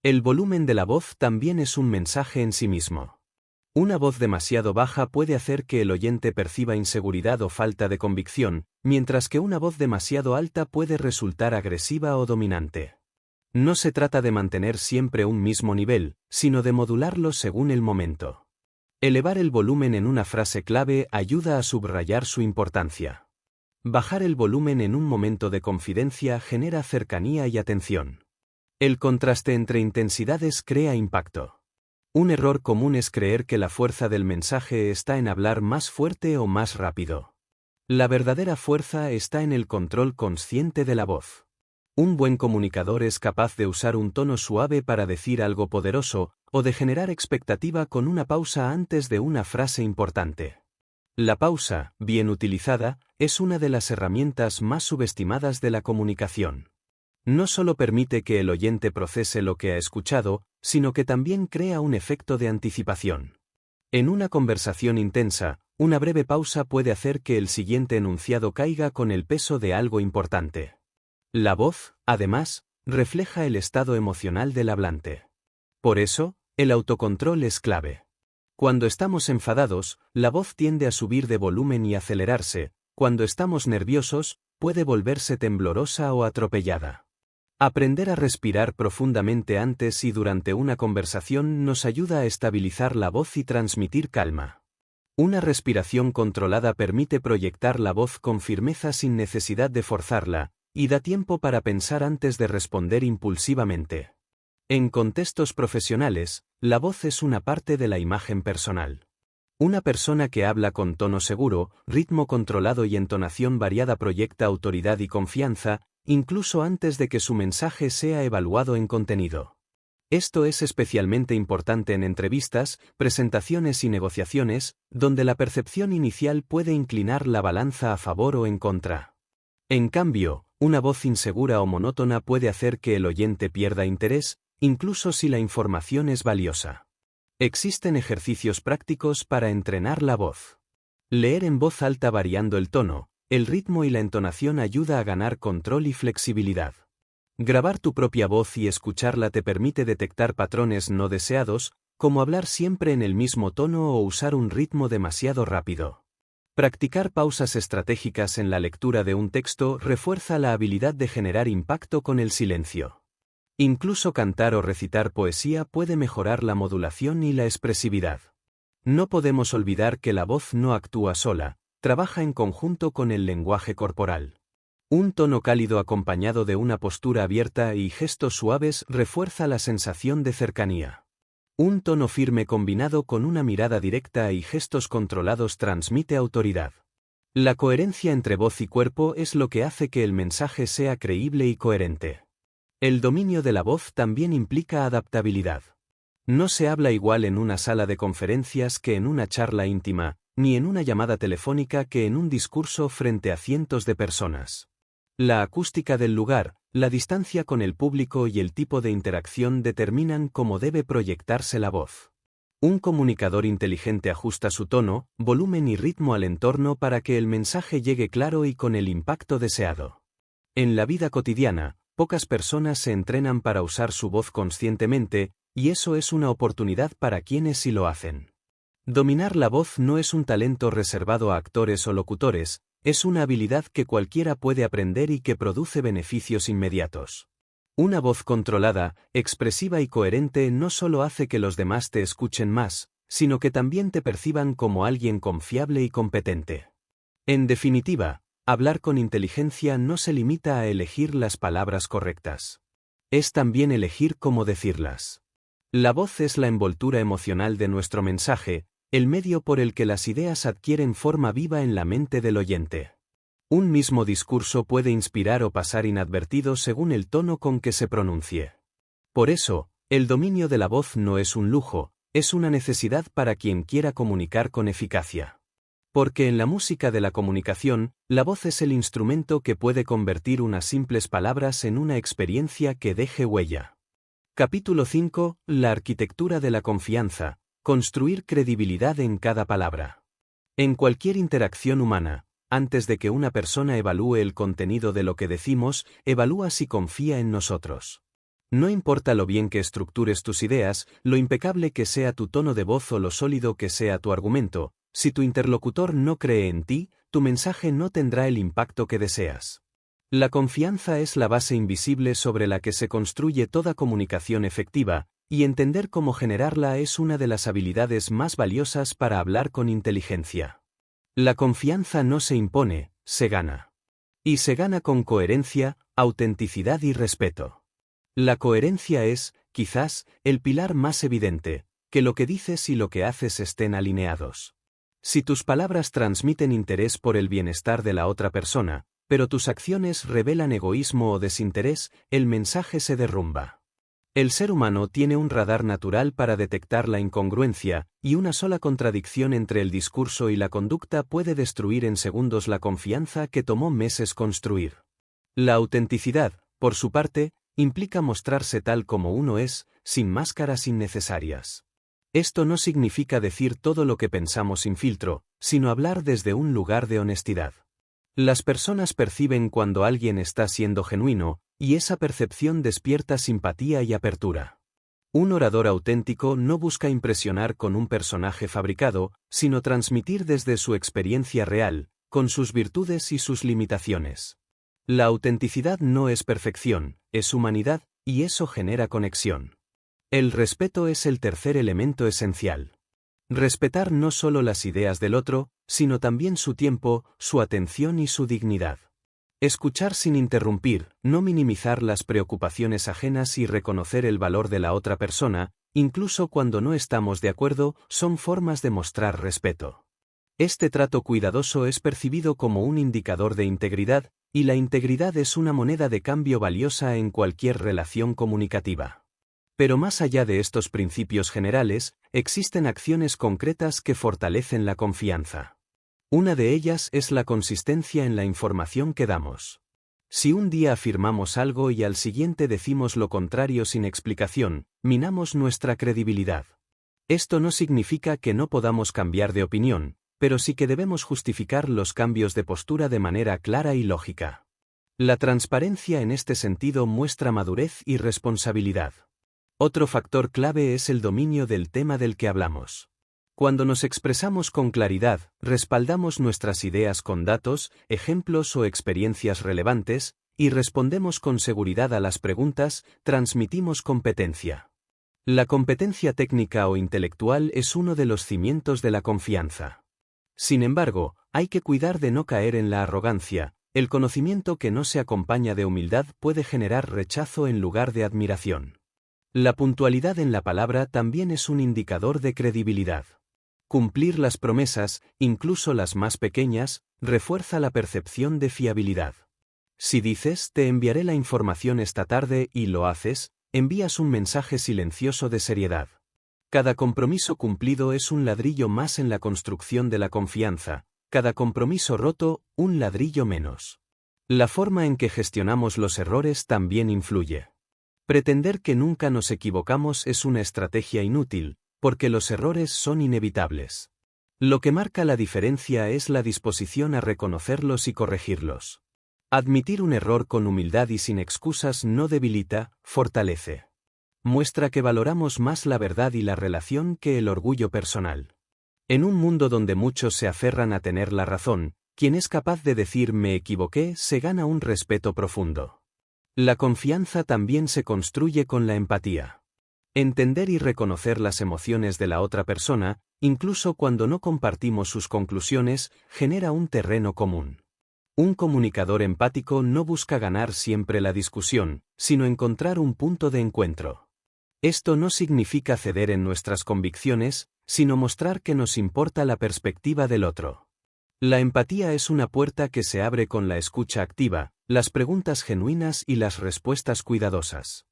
S1: El volumen de la voz también es un mensaje en sí mismo. Una voz demasiado baja puede hacer que el oyente perciba inseguridad o falta de convicción, mientras que una voz demasiado alta puede resultar agresiva o dominante. No se trata de mantener siempre un mismo nivel, sino de modularlo según el momento. Elevar el volumen en una frase clave ayuda a subrayar su importancia. Bajar el volumen en un momento de confidencia genera cercanía y atención. El contraste entre intensidades crea impacto. Un error común es creer que la fuerza del mensaje está en hablar más fuerte o más rápido. La verdadera fuerza está en el control consciente de la voz. Un buen comunicador es capaz de usar un tono suave para decir algo poderoso, o de generar expectativa con una pausa antes de una frase importante. La pausa, bien utilizada, es una de las herramientas más subestimadas de la comunicación. No solo permite que el oyente procese lo que ha escuchado, sino que también crea un efecto de anticipación. En una conversación intensa, una breve pausa puede hacer que el siguiente enunciado caiga con el peso de algo importante. La voz, además, refleja el estado emocional del hablante. Por eso, el autocontrol es clave. Cuando estamos enfadados, la voz tiende a subir de volumen y acelerarse; cuando estamos nerviosos, puede volverse temblorosa o atropellada. Aprender a respirar profundamente antes y durante una conversación nos ayuda a estabilizar la voz y transmitir calma. Una respiración controlada permite proyectar la voz con firmeza sin necesidad de forzarla, y da tiempo para pensar antes de responder impulsivamente. En contextos profesionales, la voz es una parte de la imagen personal. Una persona que habla con tono seguro, ritmo controlado y entonación variada proyecta autoridad y confianza, incluso antes de que su mensaje sea evaluado en contenido. Esto es especialmente importante en entrevistas, presentaciones y negociaciones, donde la percepción inicial puede inclinar la balanza a favor o en contra. En cambio, una voz insegura o monótona puede hacer que el oyente pierda interés, incluso si la información es valiosa. Existen ejercicios prácticos para entrenar la voz. Leer en voz alta variando el tono, el ritmo y la entonación ayuda a ganar control y flexibilidad. Grabar tu propia voz y escucharla te permite detectar patrones no deseados, como hablar siempre en el mismo tono o usar un ritmo demasiado rápido. Practicar pausas estratégicas en la lectura de un texto refuerza la habilidad de generar impacto con el silencio. Incluso cantar o recitar poesía puede mejorar la modulación y la expresividad. No podemos olvidar que la voz no actúa sola, trabaja en conjunto con el lenguaje corporal. Un tono cálido acompañado de una postura abierta y gestos suaves refuerza la sensación de cercanía. Un tono firme combinado con una mirada directa y gestos controlados transmite autoridad. La coherencia entre voz y cuerpo es lo que hace que el mensaje sea creíble y coherente. El dominio de la voz también implica adaptabilidad. No se habla igual en una sala de conferencias que en una charla íntima, ni en una llamada telefónica que en un discurso frente a cientos de personas. La acústica del lugar, la distancia con el público y el tipo de interacción determinan cómo debe proyectarse la voz. Un comunicador inteligente ajusta su tono, volumen y ritmo al entorno para que el mensaje llegue claro y con el impacto deseado. En la vida cotidiana, pocas personas se entrenan para usar su voz conscientemente, y eso es una oportunidad para quienes sí lo hacen. Dominar la voz no es un talento reservado a actores o locutores, es una habilidad que cualquiera puede aprender y que produce beneficios inmediatos. Una voz controlada, expresiva y coherente no solo hace que los demás te escuchen más, sino que también te perciban como alguien confiable y competente. En definitiva, hablar con inteligencia no se limita a elegir las palabras correctas. Es también elegir cómo decirlas. La voz es la envoltura emocional de nuestro mensaje, el medio por el que las ideas adquieren forma viva en la mente del oyente. Un mismo discurso puede inspirar o pasar inadvertido según el tono con que se pronuncie. Por eso, el dominio de la voz no es un lujo, es una necesidad para quien quiera comunicar con eficacia. Porque en la música de la comunicación, la voz es el instrumento que puede convertir unas simples palabras en una experiencia que deje huella. Capítulo 5. La arquitectura de la confianza. Construir credibilidad en cada palabra. En cualquier interacción humana, antes de que una persona evalúe el contenido de lo que decimos, evalúa si confía en nosotros. No importa lo bien que estructures tus ideas, lo impecable que sea tu tono de voz o lo sólido que sea tu argumento, si tu interlocutor no cree en ti, tu mensaje no tendrá el impacto que deseas. La confianza es la base invisible sobre la que se construye toda comunicación efectiva, y entender cómo generarla es una de las habilidades más valiosas para hablar con inteligencia. La confianza no se impone, se gana. Y se gana con coherencia, autenticidad y respeto. La coherencia es, quizás, el pilar más evidente, que lo que dices y lo que haces estén alineados. Si tus palabras transmiten interés por el bienestar de la otra persona, pero tus acciones revelan egoísmo o desinterés, el mensaje se derrumba. El ser humano tiene un radar natural para detectar la incongruencia, y una sola contradicción entre el discurso y la conducta puede destruir en segundos la confianza que tomó meses construir. La autenticidad, por su parte, implica mostrarse tal como uno es, sin máscaras innecesarias. Esto no significa decir todo lo que pensamos sin filtro, sino hablar desde un lugar de honestidad. Las personas perciben cuando alguien está siendo genuino, y esa percepción despierta simpatía y apertura. Un orador auténtico no busca impresionar con un personaje fabricado, sino transmitir desde su experiencia real, con sus virtudes y sus limitaciones. La autenticidad no es perfección, es humanidad, y eso genera conexión. El respeto es el tercer elemento esencial. Respetar no solo las ideas del otro, sino también su tiempo, su atención y su dignidad. Escuchar sin interrumpir, no minimizar las preocupaciones ajenas y reconocer el valor de la otra persona, incluso cuando no estamos de acuerdo, son formas de mostrar respeto. Este trato cuidadoso es percibido como un indicador de integridad, y la integridad es una moneda de cambio valiosa en cualquier relación comunicativa. Pero más allá de estos principios generales, existen acciones concretas que fortalecen la confianza. Una de ellas es la consistencia en la información que damos. Si un día afirmamos algo y al siguiente decimos lo contrario sin explicación, minamos nuestra credibilidad. Esto no significa que no podamos cambiar de opinión, pero sí que debemos justificar los cambios de postura de manera clara y lógica. La transparencia en este sentido muestra madurez y responsabilidad. Otro factor clave es el dominio del tema del que hablamos. Cuando nos expresamos con claridad, respaldamos nuestras ideas con datos, ejemplos o experiencias relevantes, y respondemos con seguridad a las preguntas, transmitimos competencia. La competencia técnica o intelectual es uno de los cimientos de la confianza. Sin embargo, hay que cuidar de no caer en la arrogancia. El conocimiento que no se acompaña de humildad puede generar rechazo en lugar de admiración. La puntualidad en la palabra también es un indicador de credibilidad. Cumplir las promesas, incluso las más pequeñas, refuerza la percepción de fiabilidad. Si dices, te enviaré la información esta tarde y lo haces, envías un mensaje silencioso de seriedad. Cada compromiso cumplido es un ladrillo más en la construcción de la confianza, cada compromiso roto, un ladrillo menos. La forma en que gestionamos los errores también influye. Pretender que nunca nos equivocamos es una estrategia inútil, porque los errores son inevitables. Lo que marca la diferencia es la disposición a reconocerlos y corregirlos. Admitir un error con humildad y sin excusas no debilita, fortalece. Muestra que valoramos más la verdad y la relación que el orgullo personal. En un mundo donde muchos se aferran a tener la razón, quien es capaz de decir me equivoqué se gana un respeto profundo. La confianza también se construye con la empatía. Entender y reconocer las emociones de la otra persona, incluso cuando no compartimos sus conclusiones, genera un terreno común. Un comunicador empático no busca ganar siempre la discusión, sino encontrar un punto de encuentro. Esto no significa ceder en nuestras convicciones, sino mostrar que nos importa la perspectiva del otro. La empatía es una puerta que se abre con la escucha activa, las preguntas genuinas y las respuestas cuidadosas.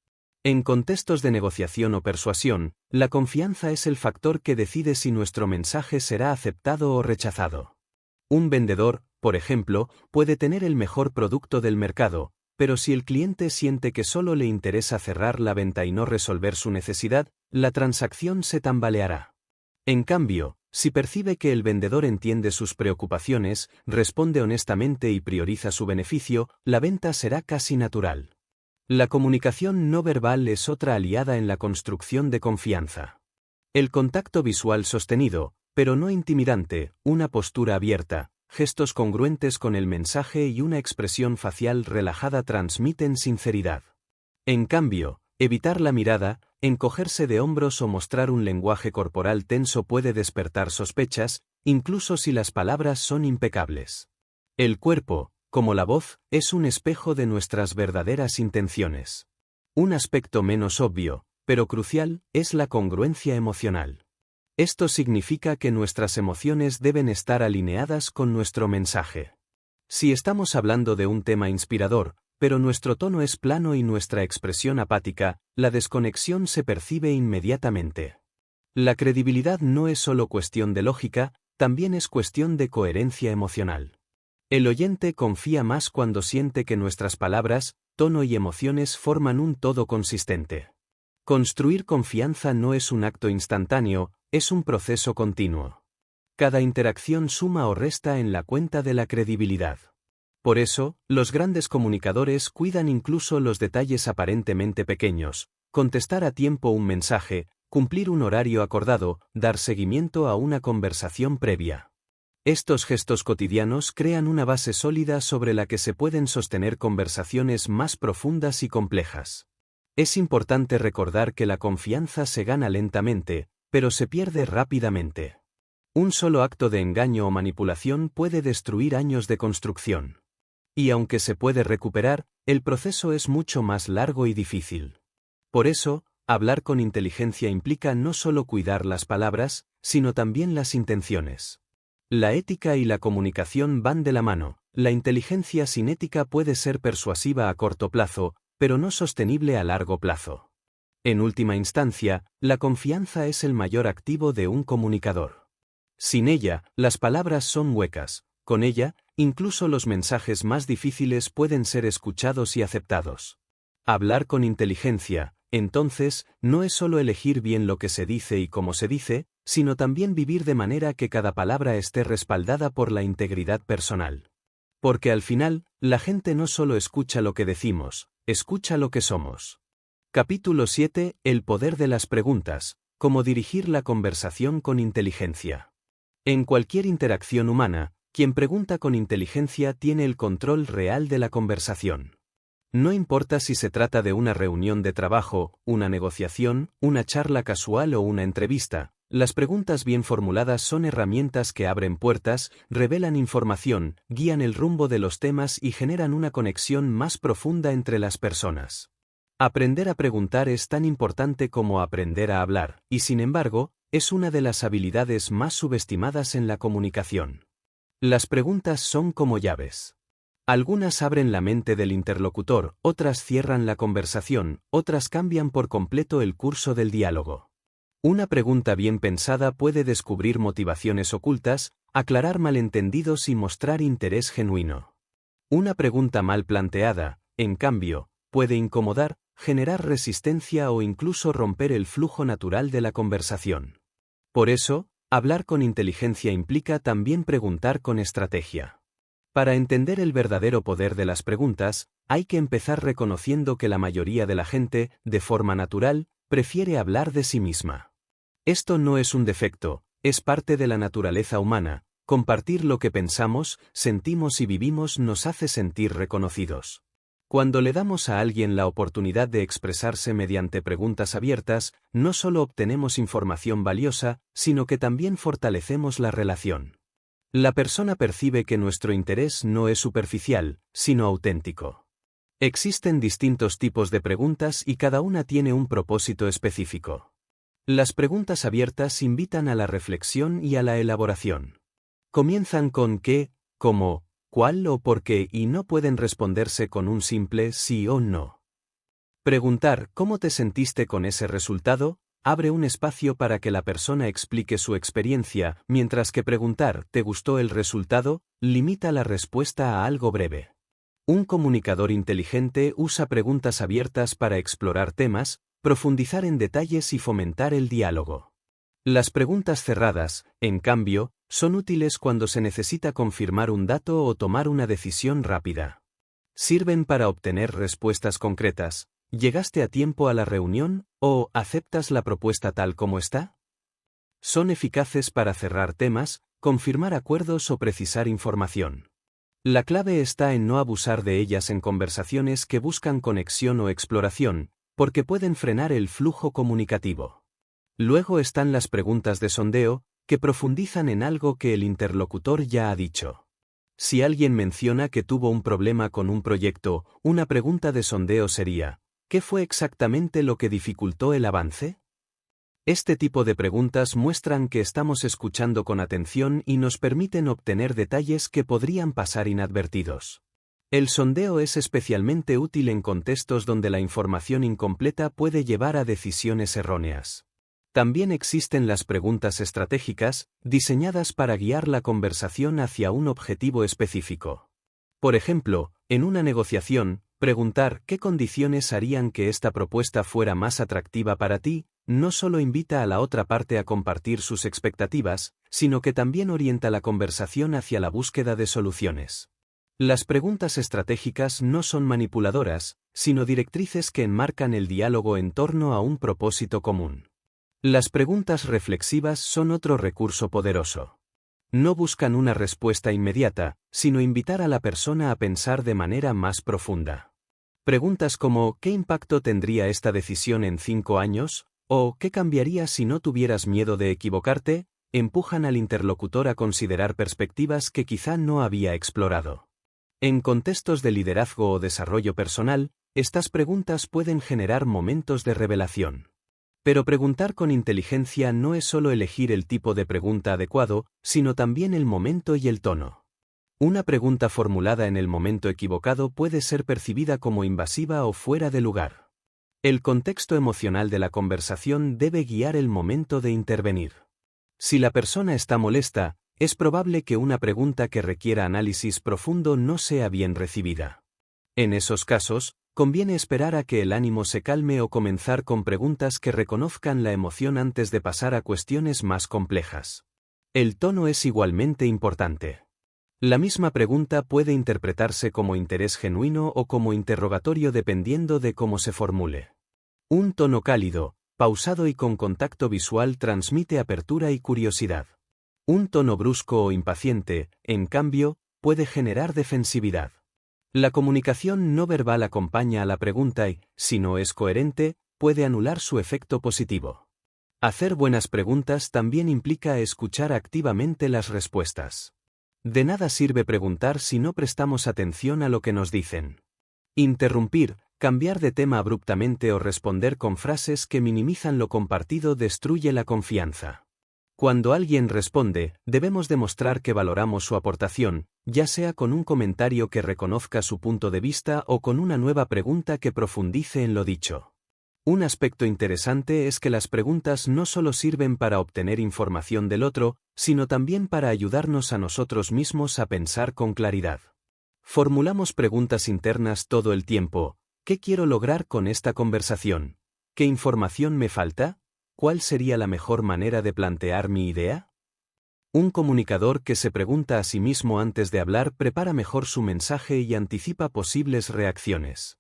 S1: En contextos de negociación o persuasión, la confianza es el factor que decide si nuestro mensaje será aceptado o rechazado. Un vendedor, por ejemplo, puede tener el mejor producto del mercado, pero si el cliente siente que solo le interesa cerrar la venta y no resolver su necesidad, la transacción se tambaleará. En cambio, si percibe que el vendedor entiende sus preocupaciones, responde honestamente y prioriza su beneficio, la venta será casi natural. La comunicación no verbal es otra aliada en la construcción de confianza. El contacto visual sostenido, pero no intimidante, una postura abierta, gestos congruentes con el mensaje y una expresión facial relajada transmiten sinceridad. En cambio, evitar la mirada, encogerse de hombros o mostrar un lenguaje corporal tenso puede despertar sospechas, incluso si las palabras son impecables. El cuerpo, como la voz, es un espejo de nuestras verdaderas intenciones. Un aspecto menos obvio, pero crucial, es la congruencia emocional. Esto significa que nuestras emociones deben estar alineadas con nuestro mensaje. Si estamos hablando de un tema inspirador, pero nuestro tono es plano y nuestra expresión apática, la desconexión se percibe inmediatamente. La credibilidad no es solo cuestión de lógica, también es cuestión de coherencia emocional. El oyente confía más cuando siente que nuestras palabras, tono y emociones forman un todo consistente. Construir confianza no es un acto instantáneo, es un proceso continuo. Cada interacción suma o resta en la cuenta de la credibilidad. Por eso, los grandes comunicadores cuidan incluso los detalles aparentemente pequeños: contestar a tiempo un mensaje, cumplir un horario acordado, dar seguimiento a una conversación previa. Estos gestos cotidianos crean una base sólida sobre la que se pueden sostener conversaciones más profundas y complejas. Es importante recordar que la confianza se gana lentamente, pero se pierde rápidamente. Un solo acto de engaño o manipulación puede destruir años de construcción. Y aunque se puede recuperar, el proceso es mucho más largo y difícil. Por eso, hablar con inteligencia implica no solo cuidar las palabras, sino también las intenciones. La ética y la comunicación van de la mano. La inteligencia sin ética puede ser persuasiva a corto plazo, pero no sostenible a largo plazo. En última instancia, la confianza es el mayor activo de un comunicador. Sin ella, las palabras son huecas; con ella, incluso los mensajes más difíciles pueden ser escuchados y aceptados. Hablar con inteligencia, entonces, no es solo elegir bien lo que se dice y cómo se dice, sino también vivir de manera que cada palabra esté respaldada por la integridad personal. Porque al final, la gente no solo escucha lo que decimos, escucha lo que somos. Capítulo 7. El poder de las preguntas: cómo dirigir la conversación con inteligencia. En cualquier interacción humana, quien pregunta con inteligencia tiene el control real de la conversación. No importa si se trata de una reunión de trabajo, una negociación, una charla casual o una entrevista, las preguntas bien formuladas son herramientas que abren puertas, revelan información, guían el rumbo de los temas y generan una conexión más profunda entre las personas. Aprender a preguntar es tan importante como aprender a hablar, y sin embargo, es una de las habilidades más subestimadas en la comunicación. Las preguntas son como llaves. Algunas abren la mente del interlocutor, otras cierran la conversación, otras cambian por completo el curso del diálogo. Una pregunta bien pensada puede descubrir motivaciones ocultas, aclarar malentendidos y mostrar interés genuino. Una pregunta mal planteada, en cambio, puede incomodar, generar resistencia o incluso romper el flujo natural de la conversación. Por eso, hablar con inteligencia implica también preguntar con estrategia. Para entender el verdadero poder de las preguntas, hay que empezar reconociendo que la mayoría de la gente, de forma natural, prefiere hablar de sí misma. Esto no es un defecto, es parte de la naturaleza humana. Compartir lo que pensamos, sentimos y vivimos nos hace sentir reconocidos. Cuando le damos a alguien la oportunidad de expresarse mediante preguntas abiertas, no solo obtenemos información valiosa, sino que también fortalecemos la relación. La persona percibe que nuestro interés no es superficial, sino auténtico. Existen distintos tipos de preguntas y cada una tiene un propósito específico. Las preguntas abiertas invitan a la reflexión y a la elaboración. Comienzan con qué, cómo, cuál o por qué y no pueden responderse con un simple sí o no. Preguntar ¿cómo te sentiste con ese resultado? Abre un espacio para que la persona explique su experiencia, mientras que preguntar ¿te gustó el resultado? Limita la respuesta a algo breve. Un comunicador inteligente usa preguntas abiertas para explorar temas, profundizar en detalles y fomentar el diálogo. Las preguntas cerradas, en cambio, son útiles cuando se necesita confirmar un dato o tomar una decisión rápida. Sirven para obtener respuestas concretas. ¿Llegaste a tiempo a la reunión? ¿O aceptas la propuesta tal como está? Son eficaces para cerrar temas, confirmar acuerdos o precisar información. La clave está en no abusar de ellas en conversaciones que buscan conexión o exploración, porque pueden frenar el flujo comunicativo. Luego están las preguntas de sondeo, que profundizan en algo que el interlocutor ya ha dicho. Si alguien menciona que tuvo un problema con un proyecto, una pregunta de sondeo sería: ¿qué fue exactamente lo que dificultó el avance? Este tipo de preguntas muestran que estamos escuchando con atención y nos permiten obtener detalles que podrían pasar inadvertidos. El sondeo es especialmente útil en contextos donde la información incompleta puede llevar a decisiones erróneas. También existen las preguntas estratégicas, diseñadas para guiar la conversación hacia un objetivo específico. Por ejemplo, en una negociación, preguntar qué condiciones harían que esta propuesta fuera más atractiva para ti, no solo invita a la otra parte a compartir sus expectativas, sino que también orienta la conversación hacia la búsqueda de soluciones. Las preguntas estratégicas no son manipuladoras, sino directrices que enmarcan el diálogo en torno a un propósito común. Las preguntas reflexivas son otro recurso poderoso. No buscan una respuesta inmediata, sino invitar a la persona a pensar de manera más profunda. Preguntas como ¿qué impacto tendría esta decisión en 5 años? ¿O qué cambiaría si no tuvieras miedo de equivocarte? Empujan al interlocutor a considerar perspectivas que quizá no había explorado. En contextos de liderazgo o desarrollo personal, estas preguntas pueden generar momentos de revelación. Pero preguntar con inteligencia no es solo elegir el tipo de pregunta adecuado, sino también el momento y el tono. Una pregunta formulada en el momento equivocado puede ser percibida como invasiva o fuera de lugar. El contexto emocional de la conversación debe guiar el momento de intervenir. Si la persona está molesta, es probable que una pregunta que requiera análisis profundo no sea bien recibida. En esos casos, conviene esperar a que el ánimo se calme o comenzar con preguntas que reconozcan la emoción antes de pasar a cuestiones más complejas. El tono es igualmente importante. La misma pregunta puede interpretarse como interés genuino o como interrogatorio dependiendo de cómo se formule. Un tono cálido, pausado y con contacto visual transmite apertura y curiosidad. Un tono brusco o impaciente, en cambio, puede generar defensividad. La comunicación no verbal acompaña a la pregunta y, si no es coherente, puede anular su efecto positivo. Hacer buenas preguntas también implica escuchar activamente las respuestas. De nada sirve preguntar si no prestamos atención a lo que nos dicen. Interrumpir, cambiar de tema abruptamente o responder con frases que minimizan lo compartido destruye la confianza. Cuando alguien responde, debemos demostrar que valoramos su aportación, ya sea con un comentario que reconozca su punto de vista o con una nueva pregunta que profundice en lo dicho. Un aspecto interesante es que las preguntas no solo sirven para obtener información del otro, sino también para ayudarnos a nosotros mismos a pensar con claridad. Formulamos preguntas internas todo el tiempo. ¿Qué quiero lograr con esta conversación? ¿Qué información me falta? ¿Cuál sería la mejor manera de plantear mi idea? Un comunicador que se pregunta a sí mismo antes de hablar prepara mejor su mensaje y anticipa posibles reacciones.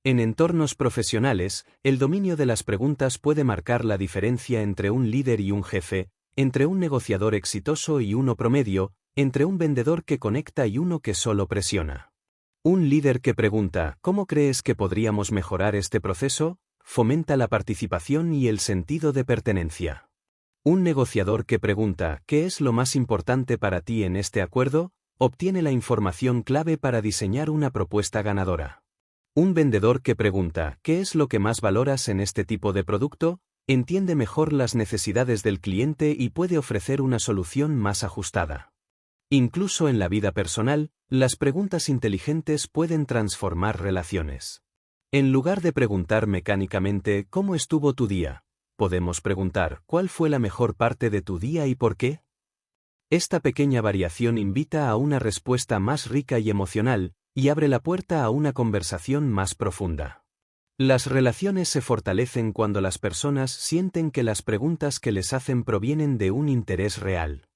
S1: En entornos profesionales, el dominio de las preguntas puede marcar la diferencia entre un líder y un jefe, entre un negociador exitoso y uno promedio, entre un vendedor que conecta y uno que solo presiona. Un líder que pregunta, ¿cómo crees que podríamos mejorar este proceso?, fomenta la participación y el sentido de pertenencia. Un negociador que pregunta, ¿qué es lo más importante para ti en este acuerdo?, obtiene la información clave para diseñar una propuesta ganadora. Un vendedor que pregunta, ¿qué es lo que más valoras en este tipo de producto?, entiende mejor las necesidades del cliente y puede ofrecer una solución más ajustada. Incluso en la vida personal, las preguntas inteligentes pueden transformar relaciones. En lugar de preguntar mecánicamente ¿cómo estuvo tu día?, podemos preguntar ¿cuál fue la mejor parte de tu día y por qué? Esta pequeña variación invita a una respuesta más rica y emocional, y abre la puerta a una conversación más profunda. Las relaciones se fortalecen cuando las personas sienten que las preguntas que les hacen provienen de un interés real.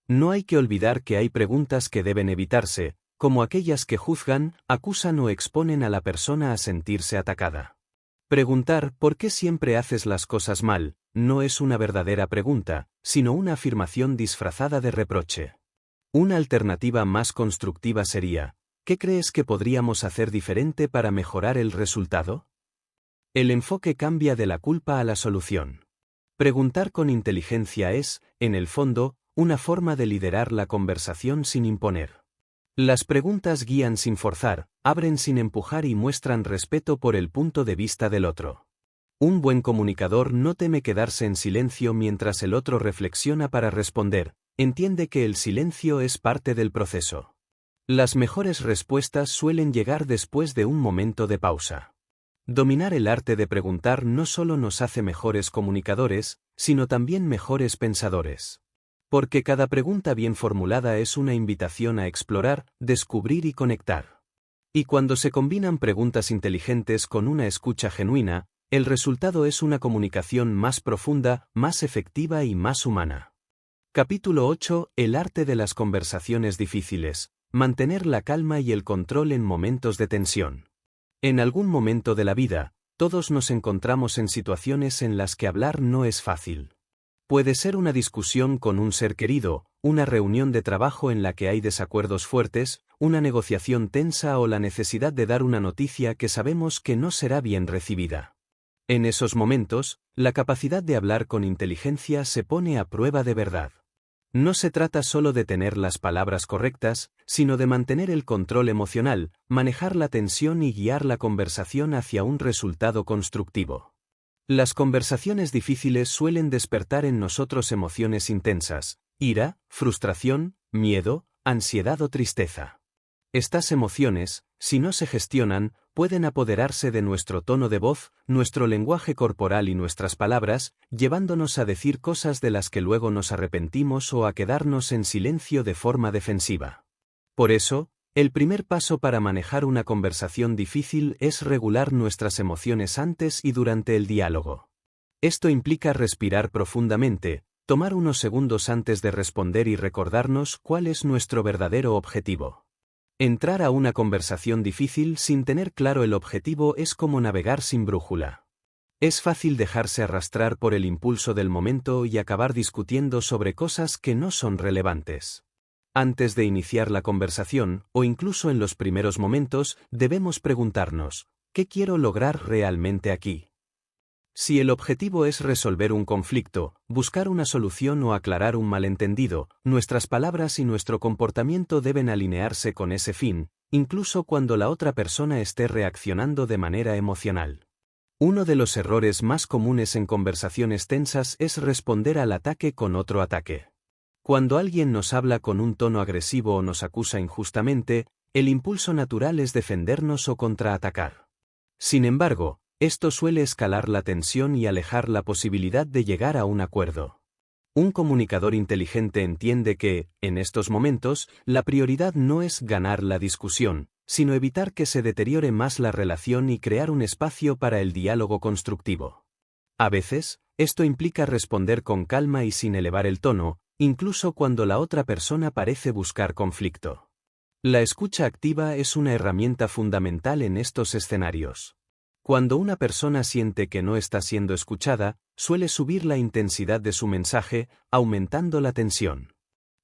S1: No hay que olvidar que hay preguntas que deben evitarse, como aquellas que juzgan, acusan o exponen a la persona a sentirse atacada. Preguntar ¿por qué siempre haces las cosas mal? No es una verdadera pregunta, sino una afirmación disfrazada de reproche. Una alternativa más constructiva sería, ¿qué crees que podríamos hacer diferente para mejorar el resultado? El enfoque cambia de la culpa a la solución. Preguntar con inteligencia es, en el fondo, una forma de liderar la conversación sin imponer. Las preguntas guían sin forzar, abren sin empujar y muestran respeto por el punto de vista del otro. Un buen comunicador no teme quedarse en silencio mientras el otro reflexiona para responder, entiende que el silencio es parte del proceso. Las mejores respuestas suelen llegar después de un momento de pausa. Dominar el arte de preguntar no solo nos hace mejores comunicadores, sino también mejores pensadores. Porque cada pregunta bien formulada es una invitación a explorar, descubrir y conectar. Y cuando se combinan preguntas inteligentes con una escucha genuina, el resultado es una comunicación más profunda, más efectiva y más humana. Capítulo 8. El arte de las conversaciones difíciles. Mantener la calma y el control en momentos de tensión. En algún momento de la vida, todos nos encontramos en situaciones en las que hablar no es fácil. Puede ser una discusión con un ser querido, una reunión de trabajo en la que hay desacuerdos fuertes, una negociación tensa o la necesidad de dar una noticia que sabemos que no será bien recibida. En esos momentos, la capacidad de hablar con inteligencia se pone a prueba de verdad. No se trata solo de tener las palabras correctas, sino de mantener el control emocional, manejar la tensión y guiar la conversación hacia un resultado constructivo. Las conversaciones difíciles suelen despertar en nosotros emociones intensas, ira, frustración, miedo, ansiedad o tristeza. Estas emociones, si no se gestionan, pueden apoderarse de nuestro tono de voz, nuestro lenguaje corporal y nuestras palabras, llevándonos a decir cosas de las que luego nos arrepentimos o a quedarnos en silencio de forma defensiva. Por eso, el primer paso para manejar una conversación difícil es regular nuestras emociones antes y durante el diálogo. Esto implica respirar profundamente, tomar unos segundos antes de responder y recordarnos cuál es nuestro verdadero objetivo. Entrar a una conversación difícil sin tener claro el objetivo es como navegar sin brújula. Es fácil dejarse arrastrar por el impulso del momento y acabar discutiendo sobre cosas que no son relevantes. Antes de iniciar la conversación, o incluso en los primeros momentos, debemos preguntarnos, ¿qué quiero lograr realmente aquí? Si el objetivo es resolver un conflicto, buscar una solución o aclarar un malentendido, nuestras palabras y nuestro comportamiento deben alinearse con ese fin, incluso cuando la otra persona esté reaccionando de manera emocional. Uno de los errores más comunes en conversaciones tensas es responder al ataque con otro ataque. Cuando alguien nos habla con un tono agresivo o nos acusa injustamente, el impulso natural es defendernos o contraatacar. Sin embargo, esto suele escalar la tensión y alejar la posibilidad de llegar a un acuerdo. Un comunicador inteligente entiende que, en estos momentos, la prioridad no es ganar la discusión, sino evitar que se deteriore más la relación y crear un espacio para el diálogo constructivo. A veces, esto implica responder con calma y sin elevar el tono, incluso cuando la otra persona parece buscar conflicto. La escucha activa es una herramienta fundamental en estos escenarios. Cuando una persona siente que no está siendo escuchada, suele subir la intensidad de su mensaje, aumentando la tensión.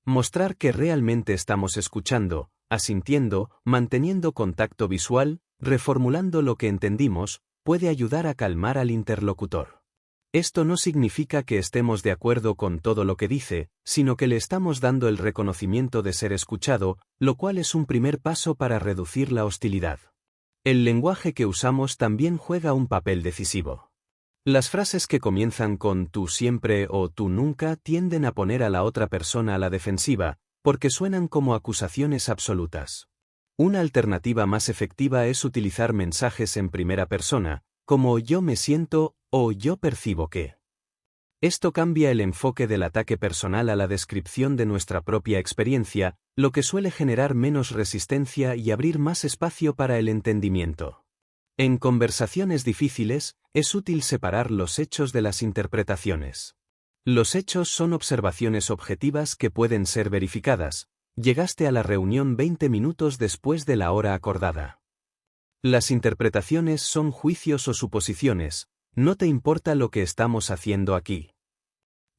S1: Mostrar que realmente estamos escuchando, asintiendo, manteniendo contacto visual, reformulando lo que entendimos, puede ayudar a calmar al interlocutor. Esto no significa que estemos de acuerdo con todo lo que dice, sino que le estamos dando el reconocimiento de ser escuchado, lo cual es un primer paso para reducir la hostilidad. El lenguaje que usamos también juega un papel decisivo. Las frases que comienzan con tú siempre o tú nunca tienden a poner a la otra persona a la defensiva, porque suenan como acusaciones absolutas. Una alternativa más efectiva es utilizar mensajes en primera persona, como yo me siento o yo percibo que. Esto cambia el enfoque del ataque personal a la descripción de nuestra propia experiencia, lo que suele generar menos resistencia y abrir más espacio para el entendimiento. En conversaciones difíciles, es útil separar los hechos de las interpretaciones. Los hechos son observaciones objetivas que pueden ser verificadas, llegaste a la reunión 20 minutos después de la hora acordada. Las interpretaciones son juicios o suposiciones, no te importa lo que estamos haciendo aquí.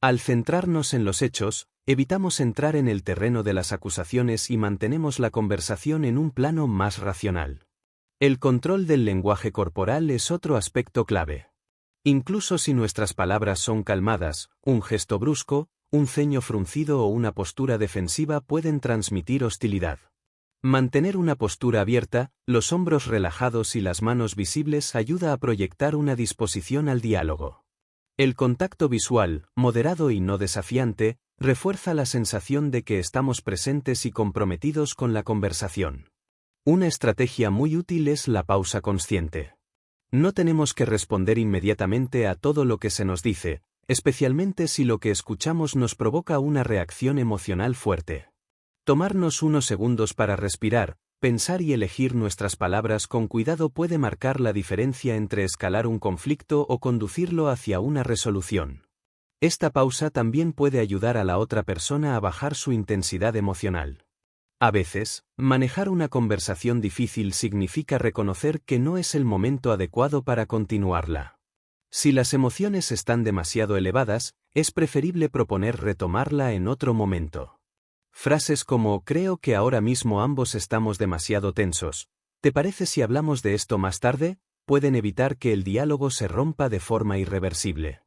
S1: Al centrarnos en los hechos, evitamos entrar en el terreno de las acusaciones y mantenemos la conversación en un plano más racional. El control del lenguaje corporal es otro aspecto clave. Incluso si nuestras palabras son calmadas, un gesto brusco, un ceño fruncido o una postura defensiva pueden transmitir hostilidad. Mantener una postura abierta, los hombros relajados y las manos visibles ayuda a proyectar una disposición al diálogo. El contacto visual, moderado y no desafiante, refuerza la sensación de que estamos presentes y comprometidos con la conversación. Una estrategia muy útil es la pausa consciente. No tenemos que responder inmediatamente a todo lo que se nos dice, especialmente si lo que escuchamos nos provoca una reacción emocional fuerte. Tomarnos unos segundos para respirar, pensar y elegir nuestras palabras con cuidado puede marcar la diferencia entre escalar un conflicto o conducirlo hacia una resolución. Esta pausa también puede ayudar a la otra persona a bajar su intensidad emocional. A veces, manejar una conversación difícil significa reconocer que no es el momento adecuado para continuarla. Si las emociones están demasiado elevadas, es preferible proponer retomarla en otro momento. Frases como «creo que ahora mismo ambos estamos demasiado tensos. ¿Te parece si hablamos de esto más tarde?», pueden evitar que el diálogo se rompa de forma irreversible.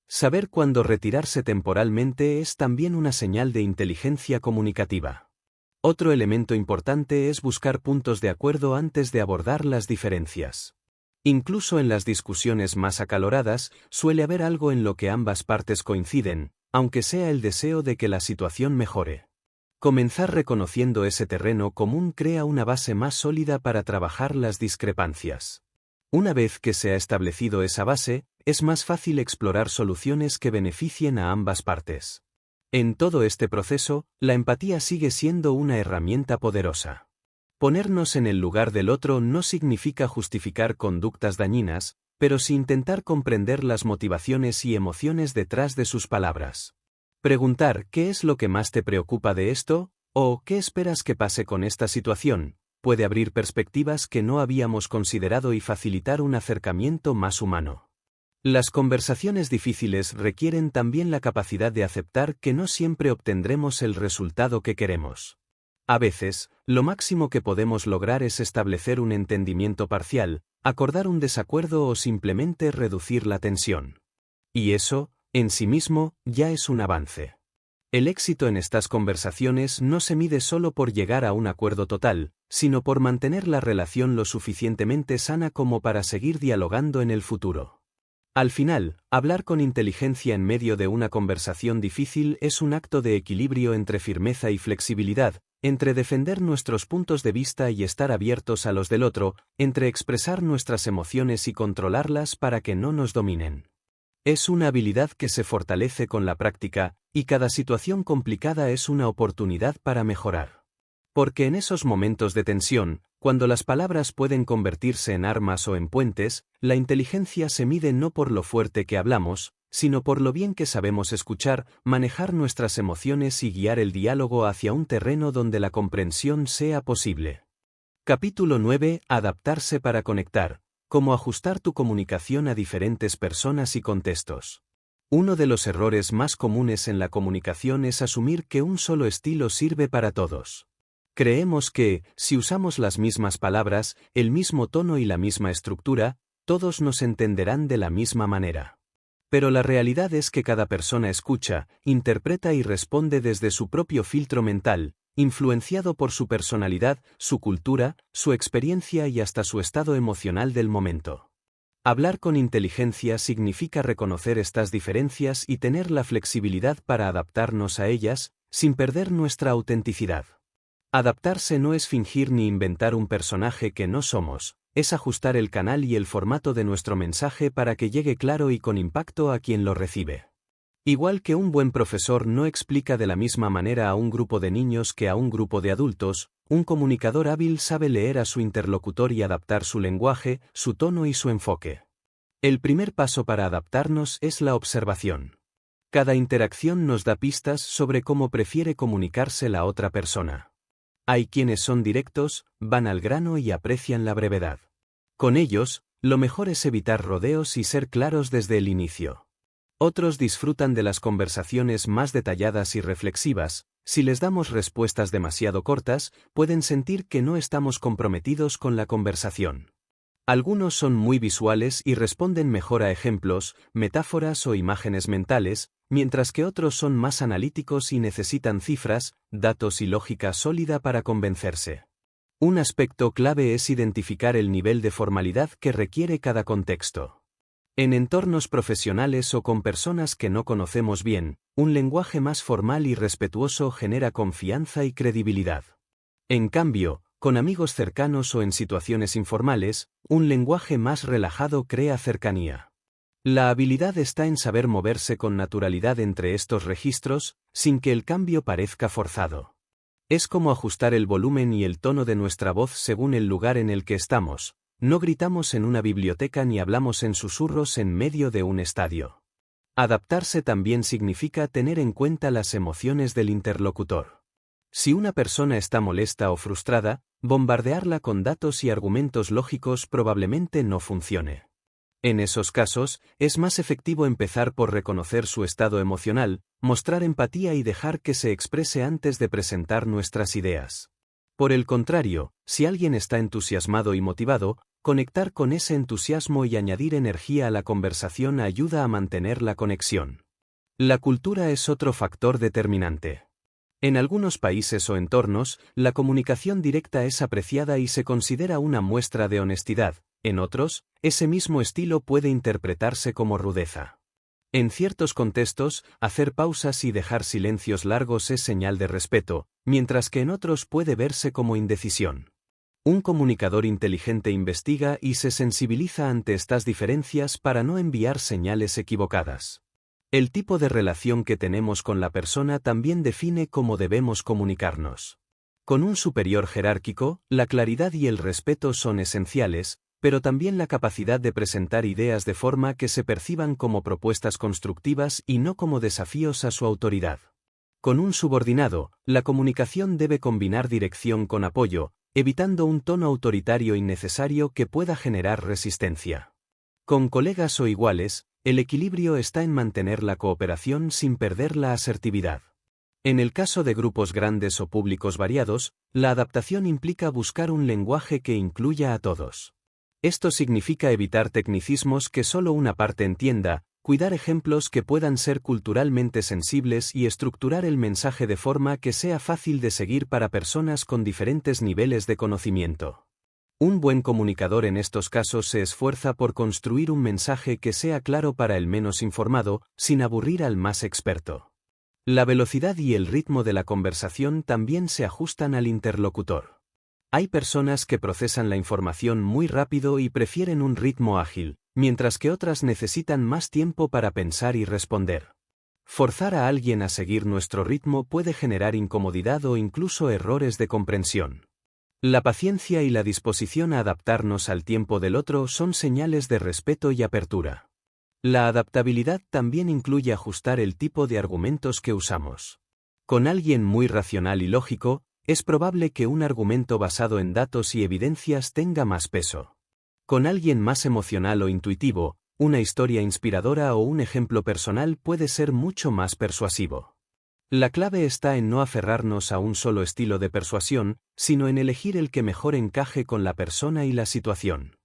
S1: Saber cuándo retirarse temporalmente es también una señal de inteligencia comunicativa. Otro elemento importante es buscar puntos de acuerdo antes de abordar las diferencias. Incluso en las discusiones más acaloradas, suele haber algo en lo que ambas partes coinciden, aunque sea el deseo de que la situación mejore. Comenzar reconociendo ese terreno común crea una base más sólida para trabajar las discrepancias. Una vez que se ha establecido esa base, es más fácil explorar soluciones que beneficien a ambas partes. En todo este proceso, la empatía sigue siendo una herramienta poderosa. Ponernos en el lugar del otro no significa justificar conductas dañinas, pero sí intentar comprender las motivaciones y emociones detrás de sus palabras. Preguntar ¿qué es lo que más te preocupa de esto? O ¿qué esperas que pase con esta situación? Puede abrir perspectivas que no habíamos considerado y facilitar un acercamiento más humano. Las conversaciones difíciles requieren también la capacidad de aceptar que no siempre obtendremos el resultado que queremos. A veces, lo máximo que podemos lograr es establecer un entendimiento parcial, acordar un desacuerdo o simplemente reducir la tensión. Y eso, en sí mismo, ya es un avance. El éxito en estas conversaciones no se mide solo por llegar a un acuerdo total, sino por mantener la relación lo suficientemente sana como para seguir dialogando en el futuro. Al final, hablar con inteligencia en medio de una conversación difícil es un acto de equilibrio entre firmeza y flexibilidad, entre defender nuestros puntos de vista y estar abiertos a los del otro, entre expresar nuestras emociones y controlarlas para que no nos dominen. Es una habilidad que se fortalece con la práctica, y cada situación complicada es una oportunidad para mejorar. Porque en esos momentos de tensión, cuando las palabras pueden convertirse en armas o en puentes, la inteligencia se mide no por lo fuerte que hablamos, sino por lo bien que sabemos escuchar, manejar nuestras emociones y guiar el diálogo hacia un terreno donde la comprensión sea posible. Capítulo 9. Adaptarse para conectar. Cómo ajustar tu comunicación a diferentes personas y contextos. Uno de los errores más comunes en la comunicación es asumir que un solo estilo sirve para todos. Creemos que, si usamos las mismas palabras, el mismo tono y la misma estructura, todos nos entenderán de la misma manera. Pero la realidad es que cada persona escucha, interpreta y responde desde su propio filtro mental, influenciado por su personalidad, su cultura, su experiencia y hasta su estado emocional del momento. Hablar con inteligencia significa reconocer estas diferencias y tener la flexibilidad para adaptarnos a ellas, sin perder nuestra autenticidad. Adaptarse no es fingir ni inventar un personaje que no somos, es ajustar el canal y el formato de nuestro mensaje para que llegue claro y con impacto a quien lo recibe. Igual que un buen profesor no explica de la misma manera a un grupo de niños que a un grupo de adultos, un comunicador hábil sabe leer a su interlocutor y adaptar su lenguaje, su tono y su enfoque. El primer paso para adaptarnos es la observación. Cada interacción nos da pistas sobre cómo prefiere comunicarse la otra persona. Hay quienes son directos, van al grano y aprecian la brevedad. Con ellos, lo mejor es evitar rodeos y ser claros desde el inicio. Otros disfrutan de las conversaciones más detalladas y reflexivas. Si les damos respuestas demasiado cortas, pueden sentir que no estamos comprometidos con la conversación. Algunos son muy visuales y responden mejor a ejemplos, metáforas o imágenes mentales, mientras que otros son más analíticos y necesitan cifras, datos y lógica sólida para convencerse. Un aspecto clave es identificar el nivel de formalidad que requiere cada contexto. En entornos profesionales o con personas que no conocemos bien, un lenguaje más formal y respetuoso genera confianza y credibilidad. En cambio, con amigos cercanos o en situaciones informales, un lenguaje más relajado crea cercanía. La habilidad está en saber moverse con naturalidad entre estos registros, sin que el cambio parezca forzado. Es como ajustar el volumen y el tono de nuestra voz según el lugar en el que estamos. No gritamos en una biblioteca ni hablamos en susurros en medio de un estadio. Adaptarse también significa tener en cuenta las emociones del interlocutor. Si una persona está molesta o frustrada, bombardearla con datos y argumentos lógicos probablemente no funcione. En esos casos, es más efectivo empezar por reconocer su estado emocional, mostrar empatía y dejar que se exprese antes de presentar nuestras ideas. Por el contrario, si alguien está entusiasmado y motivado, conectar con ese entusiasmo y añadir energía a la conversación ayuda a mantener la conexión. La cultura es otro factor determinante. En algunos países o entornos, la comunicación directa es apreciada y se considera una muestra de honestidad. En otros, ese mismo estilo puede interpretarse como rudeza. En ciertos contextos, hacer pausas y dejar silencios largos es señal de respeto, mientras que en otros puede verse como indecisión. Un comunicador inteligente investiga y se sensibiliza ante estas diferencias para no enviar señales equivocadas. El tipo de relación que tenemos con la persona también define cómo debemos comunicarnos. Con un superior jerárquico, la claridad y el respeto son esenciales, pero también la capacidad de presentar ideas de forma que se perciban como propuestas constructivas y no como desafíos a su autoridad. Con un subordinado, la comunicación debe combinar dirección con apoyo, evitando un tono autoritario innecesario que pueda generar resistencia. Con colegas o iguales, el equilibrio está en mantener la cooperación sin perder la asertividad. En el caso de grupos grandes o públicos variados, la adaptación implica buscar un lenguaje que incluya a todos. Esto significa evitar tecnicismos que solo una parte entienda, cuidar ejemplos que puedan ser culturalmente sensibles y estructurar el mensaje de forma que sea fácil de seguir para personas con diferentes niveles de conocimiento. Un buen comunicador en estos casos se esfuerza por construir un mensaje que sea claro para el menos informado, sin aburrir al más experto. La velocidad y el ritmo de la conversación también se ajustan al interlocutor. Hay personas que procesan la información muy rápido y prefieren un ritmo ágil, mientras que otras necesitan más tiempo para pensar y responder. Forzar a alguien a seguir nuestro ritmo puede generar incomodidad o incluso errores de comprensión. La paciencia y la disposición a adaptarnos al tiempo del otro son señales de respeto y apertura. La adaptabilidad también incluye ajustar el tipo de argumentos que usamos. Con alguien muy racional y lógico, es probable que un argumento basado en datos y evidencias tenga más peso. Con alguien más emocional o intuitivo, una historia inspiradora o un ejemplo personal puede ser mucho más persuasivo. La clave está en no aferrarnos a un solo estilo de persuasión, sino en elegir el que mejor encaje con la persona y la situación.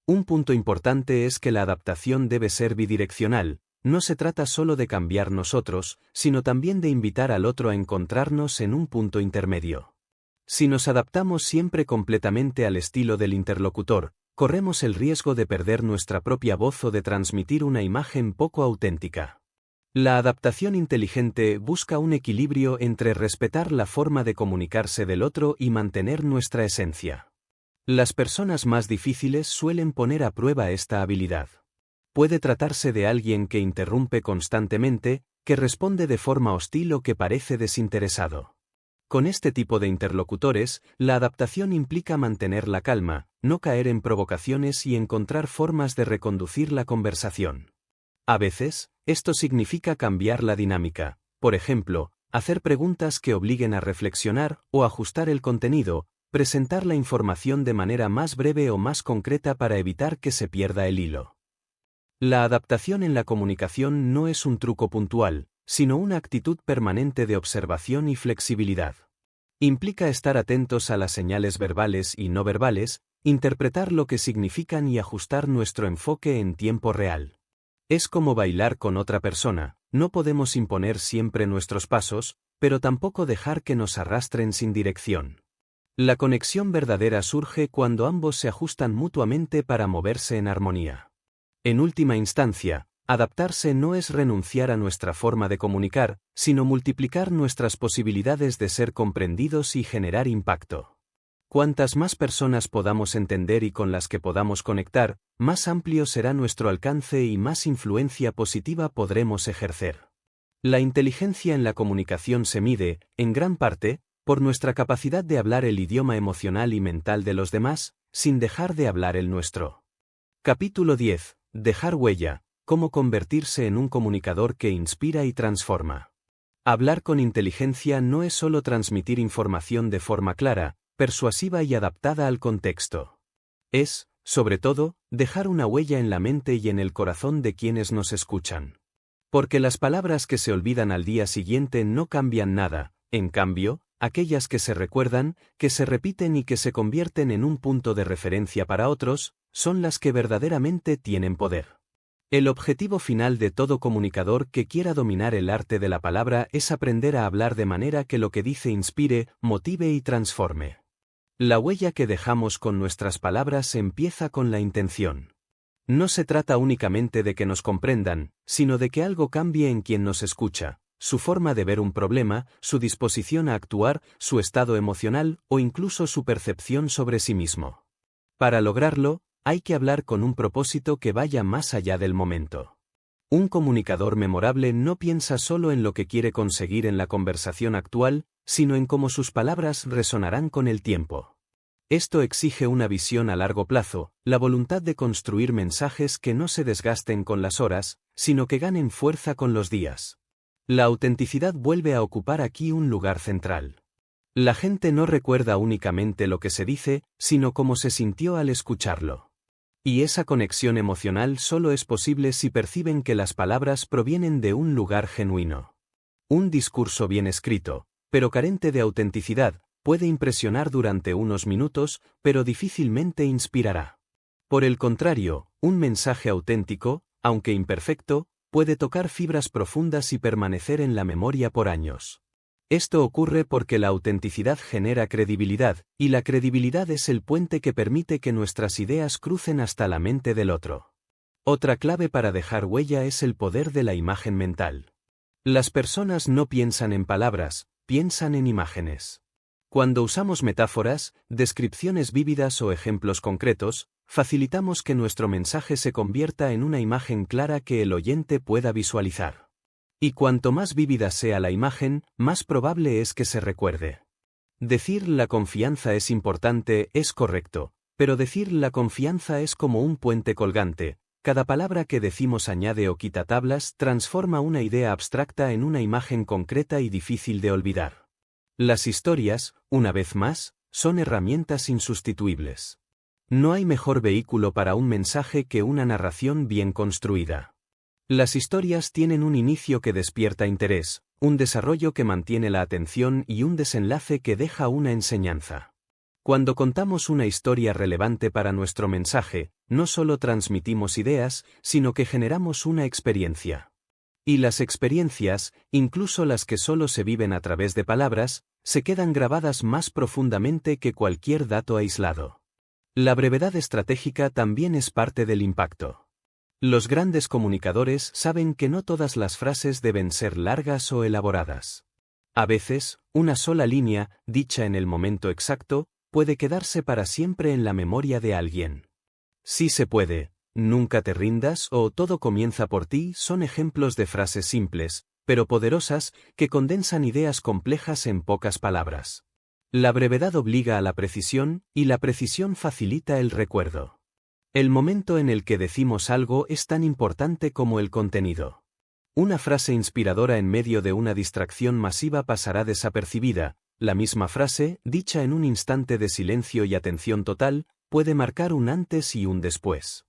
S1: Un punto importante es que la adaptación debe ser bidireccional. No se trata solo de cambiar nosotros, sino también de invitar al otro a encontrarnos en un punto intermedio. Si nos adaptamos siempre completamente al estilo del interlocutor, corremos el riesgo de perder nuestra propia voz o de transmitir una imagen poco auténtica. La adaptación inteligente busca un equilibrio entre respetar la forma de comunicarse del otro y mantener nuestra esencia. Las personas más difíciles suelen poner a prueba esta habilidad. Puede tratarse de alguien que interrumpe constantemente, que responde de forma hostil o que parece desinteresado. Con este tipo de interlocutores, la adaptación implica mantener la calma, no caer en provocaciones y encontrar formas de reconducir la conversación. A veces, Esto significa cambiar la dinámica, por ejemplo, hacer preguntas que obliguen a reflexionar o ajustar el contenido, presentar la información de manera más breve o más concreta para evitar que se pierda el hilo. La adaptación en la comunicación no es un truco puntual, sino una actitud permanente de observación y flexibilidad. Implica estar atentos a las señales verbales y no verbales, interpretar lo que significan y ajustar nuestro enfoque en tiempo real. Es como bailar con otra persona, no podemos imponer siempre nuestros pasos, pero tampoco dejar que nos arrastren sin dirección. La conexión verdadera surge cuando ambos se ajustan mutuamente para moverse en armonía. En última instancia, adaptarse no es renunciar a nuestra forma de comunicar, sino multiplicar nuestras posibilidades de ser comprendidos y generar impacto. Cuantas más personas podamos entender y con las que podamos conectar, más amplio será nuestro alcance y más influencia positiva podremos ejercer. La inteligencia en la comunicación se mide, en gran parte, por nuestra capacidad de hablar el idioma emocional y mental de los demás, sin dejar de hablar el nuestro. Capítulo 10. Dejar huella. Cómo convertirse en un comunicador que inspira y transforma. Hablar con inteligencia no es solo transmitir información de forma clara, persuasiva y adaptada al contexto. Es, sobre todo, dejar una huella en la mente y en el corazón de quienes nos escuchan. Porque las palabras que se olvidan al día siguiente no cambian nada, en cambio, aquellas que se recuerdan, que se repiten y que se convierten en un punto de referencia para otros, son las que verdaderamente tienen poder. El objetivo final de todo comunicador que quiera dominar el arte de la palabra es aprender a hablar de manera que lo que dice inspire, motive y transforme. La huella que dejamos con nuestras palabras empieza con la intención. No se trata únicamente de que nos comprendan, sino de que algo cambie en quien nos escucha, su forma de ver un problema, su disposición a actuar, su estado emocional o incluso su percepción sobre sí mismo. Para lograrlo, hay que hablar con un propósito que vaya más allá del momento. Un comunicador memorable no piensa solo en lo que quiere conseguir en la conversación actual, sino en cómo sus palabras resonarán con el tiempo. Esto exige una visión a largo plazo, la voluntad de construir mensajes que no se desgasten con las horas, sino que ganen fuerza con los días. La autenticidad vuelve a ocupar aquí un lugar central. La gente no recuerda únicamente lo que se dice, sino cómo se sintió al escucharlo. Y esa conexión emocional solo es posible si perciben que las palabras provienen de un lugar genuino. Un discurso bien escrito, pero carente de autenticidad, puede impresionar durante unos minutos, pero difícilmente inspirará. Por el contrario, un mensaje auténtico, aunque imperfecto, puede tocar fibras profundas y permanecer en la memoria por años. Esto ocurre porque la autenticidad genera credibilidad, y la credibilidad es el puente que permite que nuestras ideas crucen hasta la mente del otro. Otra clave para dejar huella es el poder de la imagen mental. Las personas no piensan en palabras, piensan en imágenes. Cuando usamos metáforas, descripciones vívidas o ejemplos concretos, facilitamos que nuestro mensaje se convierta en una imagen clara que el oyente pueda visualizar. Y cuanto más vívida sea la imagen, más probable es que se recuerde. Decir la confianza es importante es correcto, pero decir la confianza es como un puente colgante. Cada palabra que decimos añade o quita tablas, transforma una idea abstracta en una imagen concreta y difícil de olvidar. Las historias, una vez más, son herramientas insustituibles. No hay mejor vehículo para un mensaje que una narración bien construida. Las historias tienen un inicio que despierta interés, un desarrollo que mantiene la atención y un desenlace que deja una enseñanza. Cuando contamos una historia relevante para nuestro mensaje, no solo transmitimos ideas, sino que generamos una experiencia. Y las experiencias, incluso las que solo se viven a través de palabras, se quedan grabadas más profundamente que cualquier dato aislado. La brevedad estratégica también es parte del impacto. Los grandes comunicadores saben que no todas las frases deben ser largas o elaboradas. A veces, una sola línea, dicha en el momento exacto, puede quedarse para siempre en la memoria de alguien. Sí se puede, nunca te rindas o todo comienza por ti son ejemplos de frases simples, pero poderosas, que condensan ideas complejas en pocas palabras. La brevedad obliga a la precisión, y la precisión facilita el recuerdo. El momento en el que decimos algo es tan importante como el contenido. Una frase inspiradora en medio de una distracción masiva pasará desapercibida. La misma frase, dicha en un instante de silencio y atención total, puede marcar un antes y un después.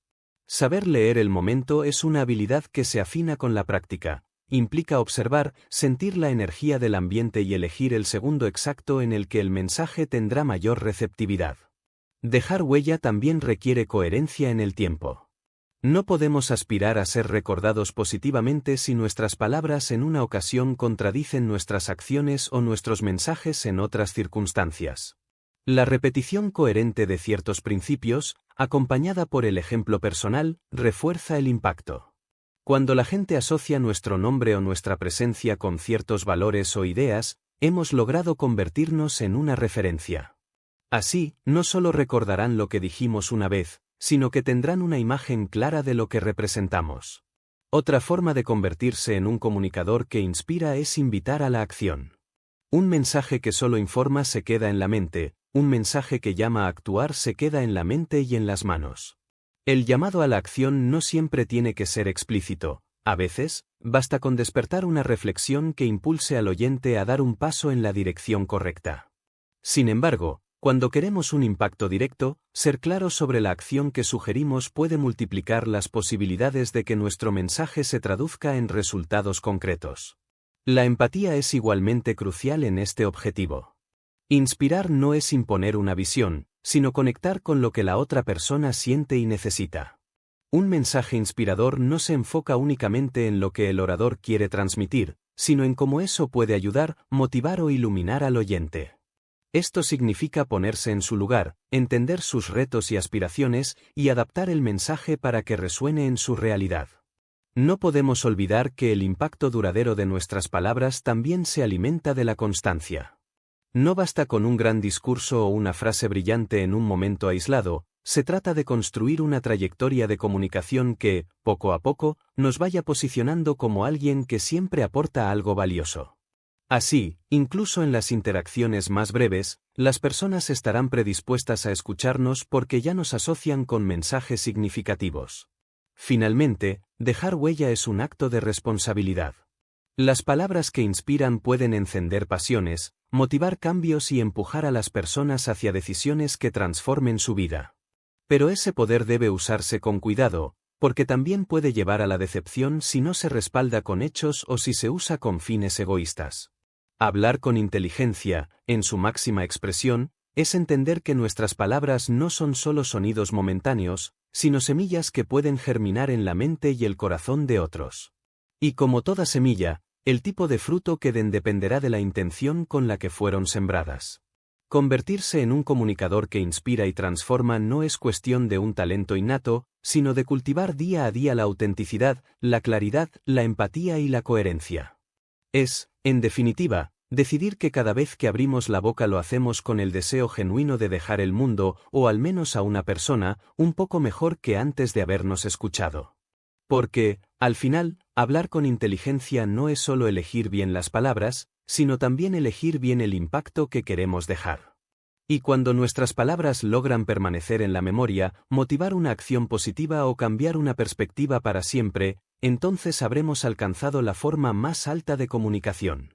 S1: Saber leer el momento es una habilidad que se afina con la práctica. Implica observar, sentir la energía del ambiente y elegir el segundo exacto en el que el mensaje tendrá mayor receptividad. Dejar huella también requiere coherencia en el tiempo. No podemos aspirar a ser recordados positivamente si nuestras palabras en una ocasión contradicen nuestras acciones o nuestros mensajes en otras circunstancias. La repetición coherente de ciertos principios, acompañada por el ejemplo personal, refuerza el impacto. Cuando la gente asocia nuestro nombre o nuestra presencia con ciertos valores o ideas, hemos logrado convertirnos en una referencia. Así, no solo recordarán lo que dijimos una vez, sino que tendrán una imagen clara de lo que representamos. Otra forma de convertirse en un comunicador que inspira es invitar a la acción. Un mensaje que solo informa se queda en la mente, un mensaje que llama a actuar se queda en la mente y en las manos. El llamado a la acción no siempre tiene que ser explícito, a veces, basta con despertar una reflexión que impulse al oyente a dar un paso en la dirección correcta. Sin embargo, cuando queremos un impacto directo, ser claros sobre la acción que sugerimos puede multiplicar las posibilidades de que nuestro mensaje se traduzca en resultados concretos. La empatía es igualmente crucial en este objetivo. Inspirar no es imponer una visión, sino conectar con lo que la otra persona siente y necesita. Un mensaje inspirador no se enfoca únicamente en lo que el orador quiere transmitir, sino en cómo eso puede ayudar, motivar o iluminar al oyente. Esto significa ponerse en su lugar, entender sus retos y aspiraciones y adaptar el mensaje para que resuene en su realidad. No podemos olvidar que el impacto duradero de nuestras palabras también se alimenta de la constancia. No basta con un gran discurso o una frase brillante en un momento aislado, se trata de construir una trayectoria de comunicación que, poco a poco, nos vaya posicionando como alguien que siempre aporta algo valioso. Así, incluso en las interacciones más breves, las personas estarán predispuestas a escucharnos porque ya nos asocian con mensajes significativos. Finalmente, dejar huella es un acto de responsabilidad. Las palabras que inspiran pueden encender pasiones, motivar cambios y empujar a las personas hacia decisiones que transformen su vida. Pero ese poder debe usarse con cuidado, porque también puede llevar a la decepción si no se respalda con hechos o si se usa con fines egoístas. Hablar con inteligencia, en su máxima expresión, es entender que nuestras palabras no son solo sonidos momentáneos, sino semillas que pueden germinar en la mente y el corazón de otros. Y como toda semilla, el tipo de fruto que den dependerá de la intención con la que fueron sembradas. Convertirse en un comunicador que inspira y transforma no es cuestión de un talento innato, sino de cultivar día a día la autenticidad, la claridad, la empatía y la coherencia. Es, en definitiva, decidir que cada vez que abrimos la boca lo hacemos con el deseo genuino de dejar el mundo, o al menos a una persona, un poco mejor que antes de habernos escuchado. Porque, al final, hablar con inteligencia no es solo elegir bien las palabras, sino también elegir bien el impacto que queremos dejar. Y cuando nuestras palabras logran permanecer en la memoria, motivar una acción positiva o cambiar una perspectiva para siempre, entonces habremos alcanzado la forma más alta de comunicación.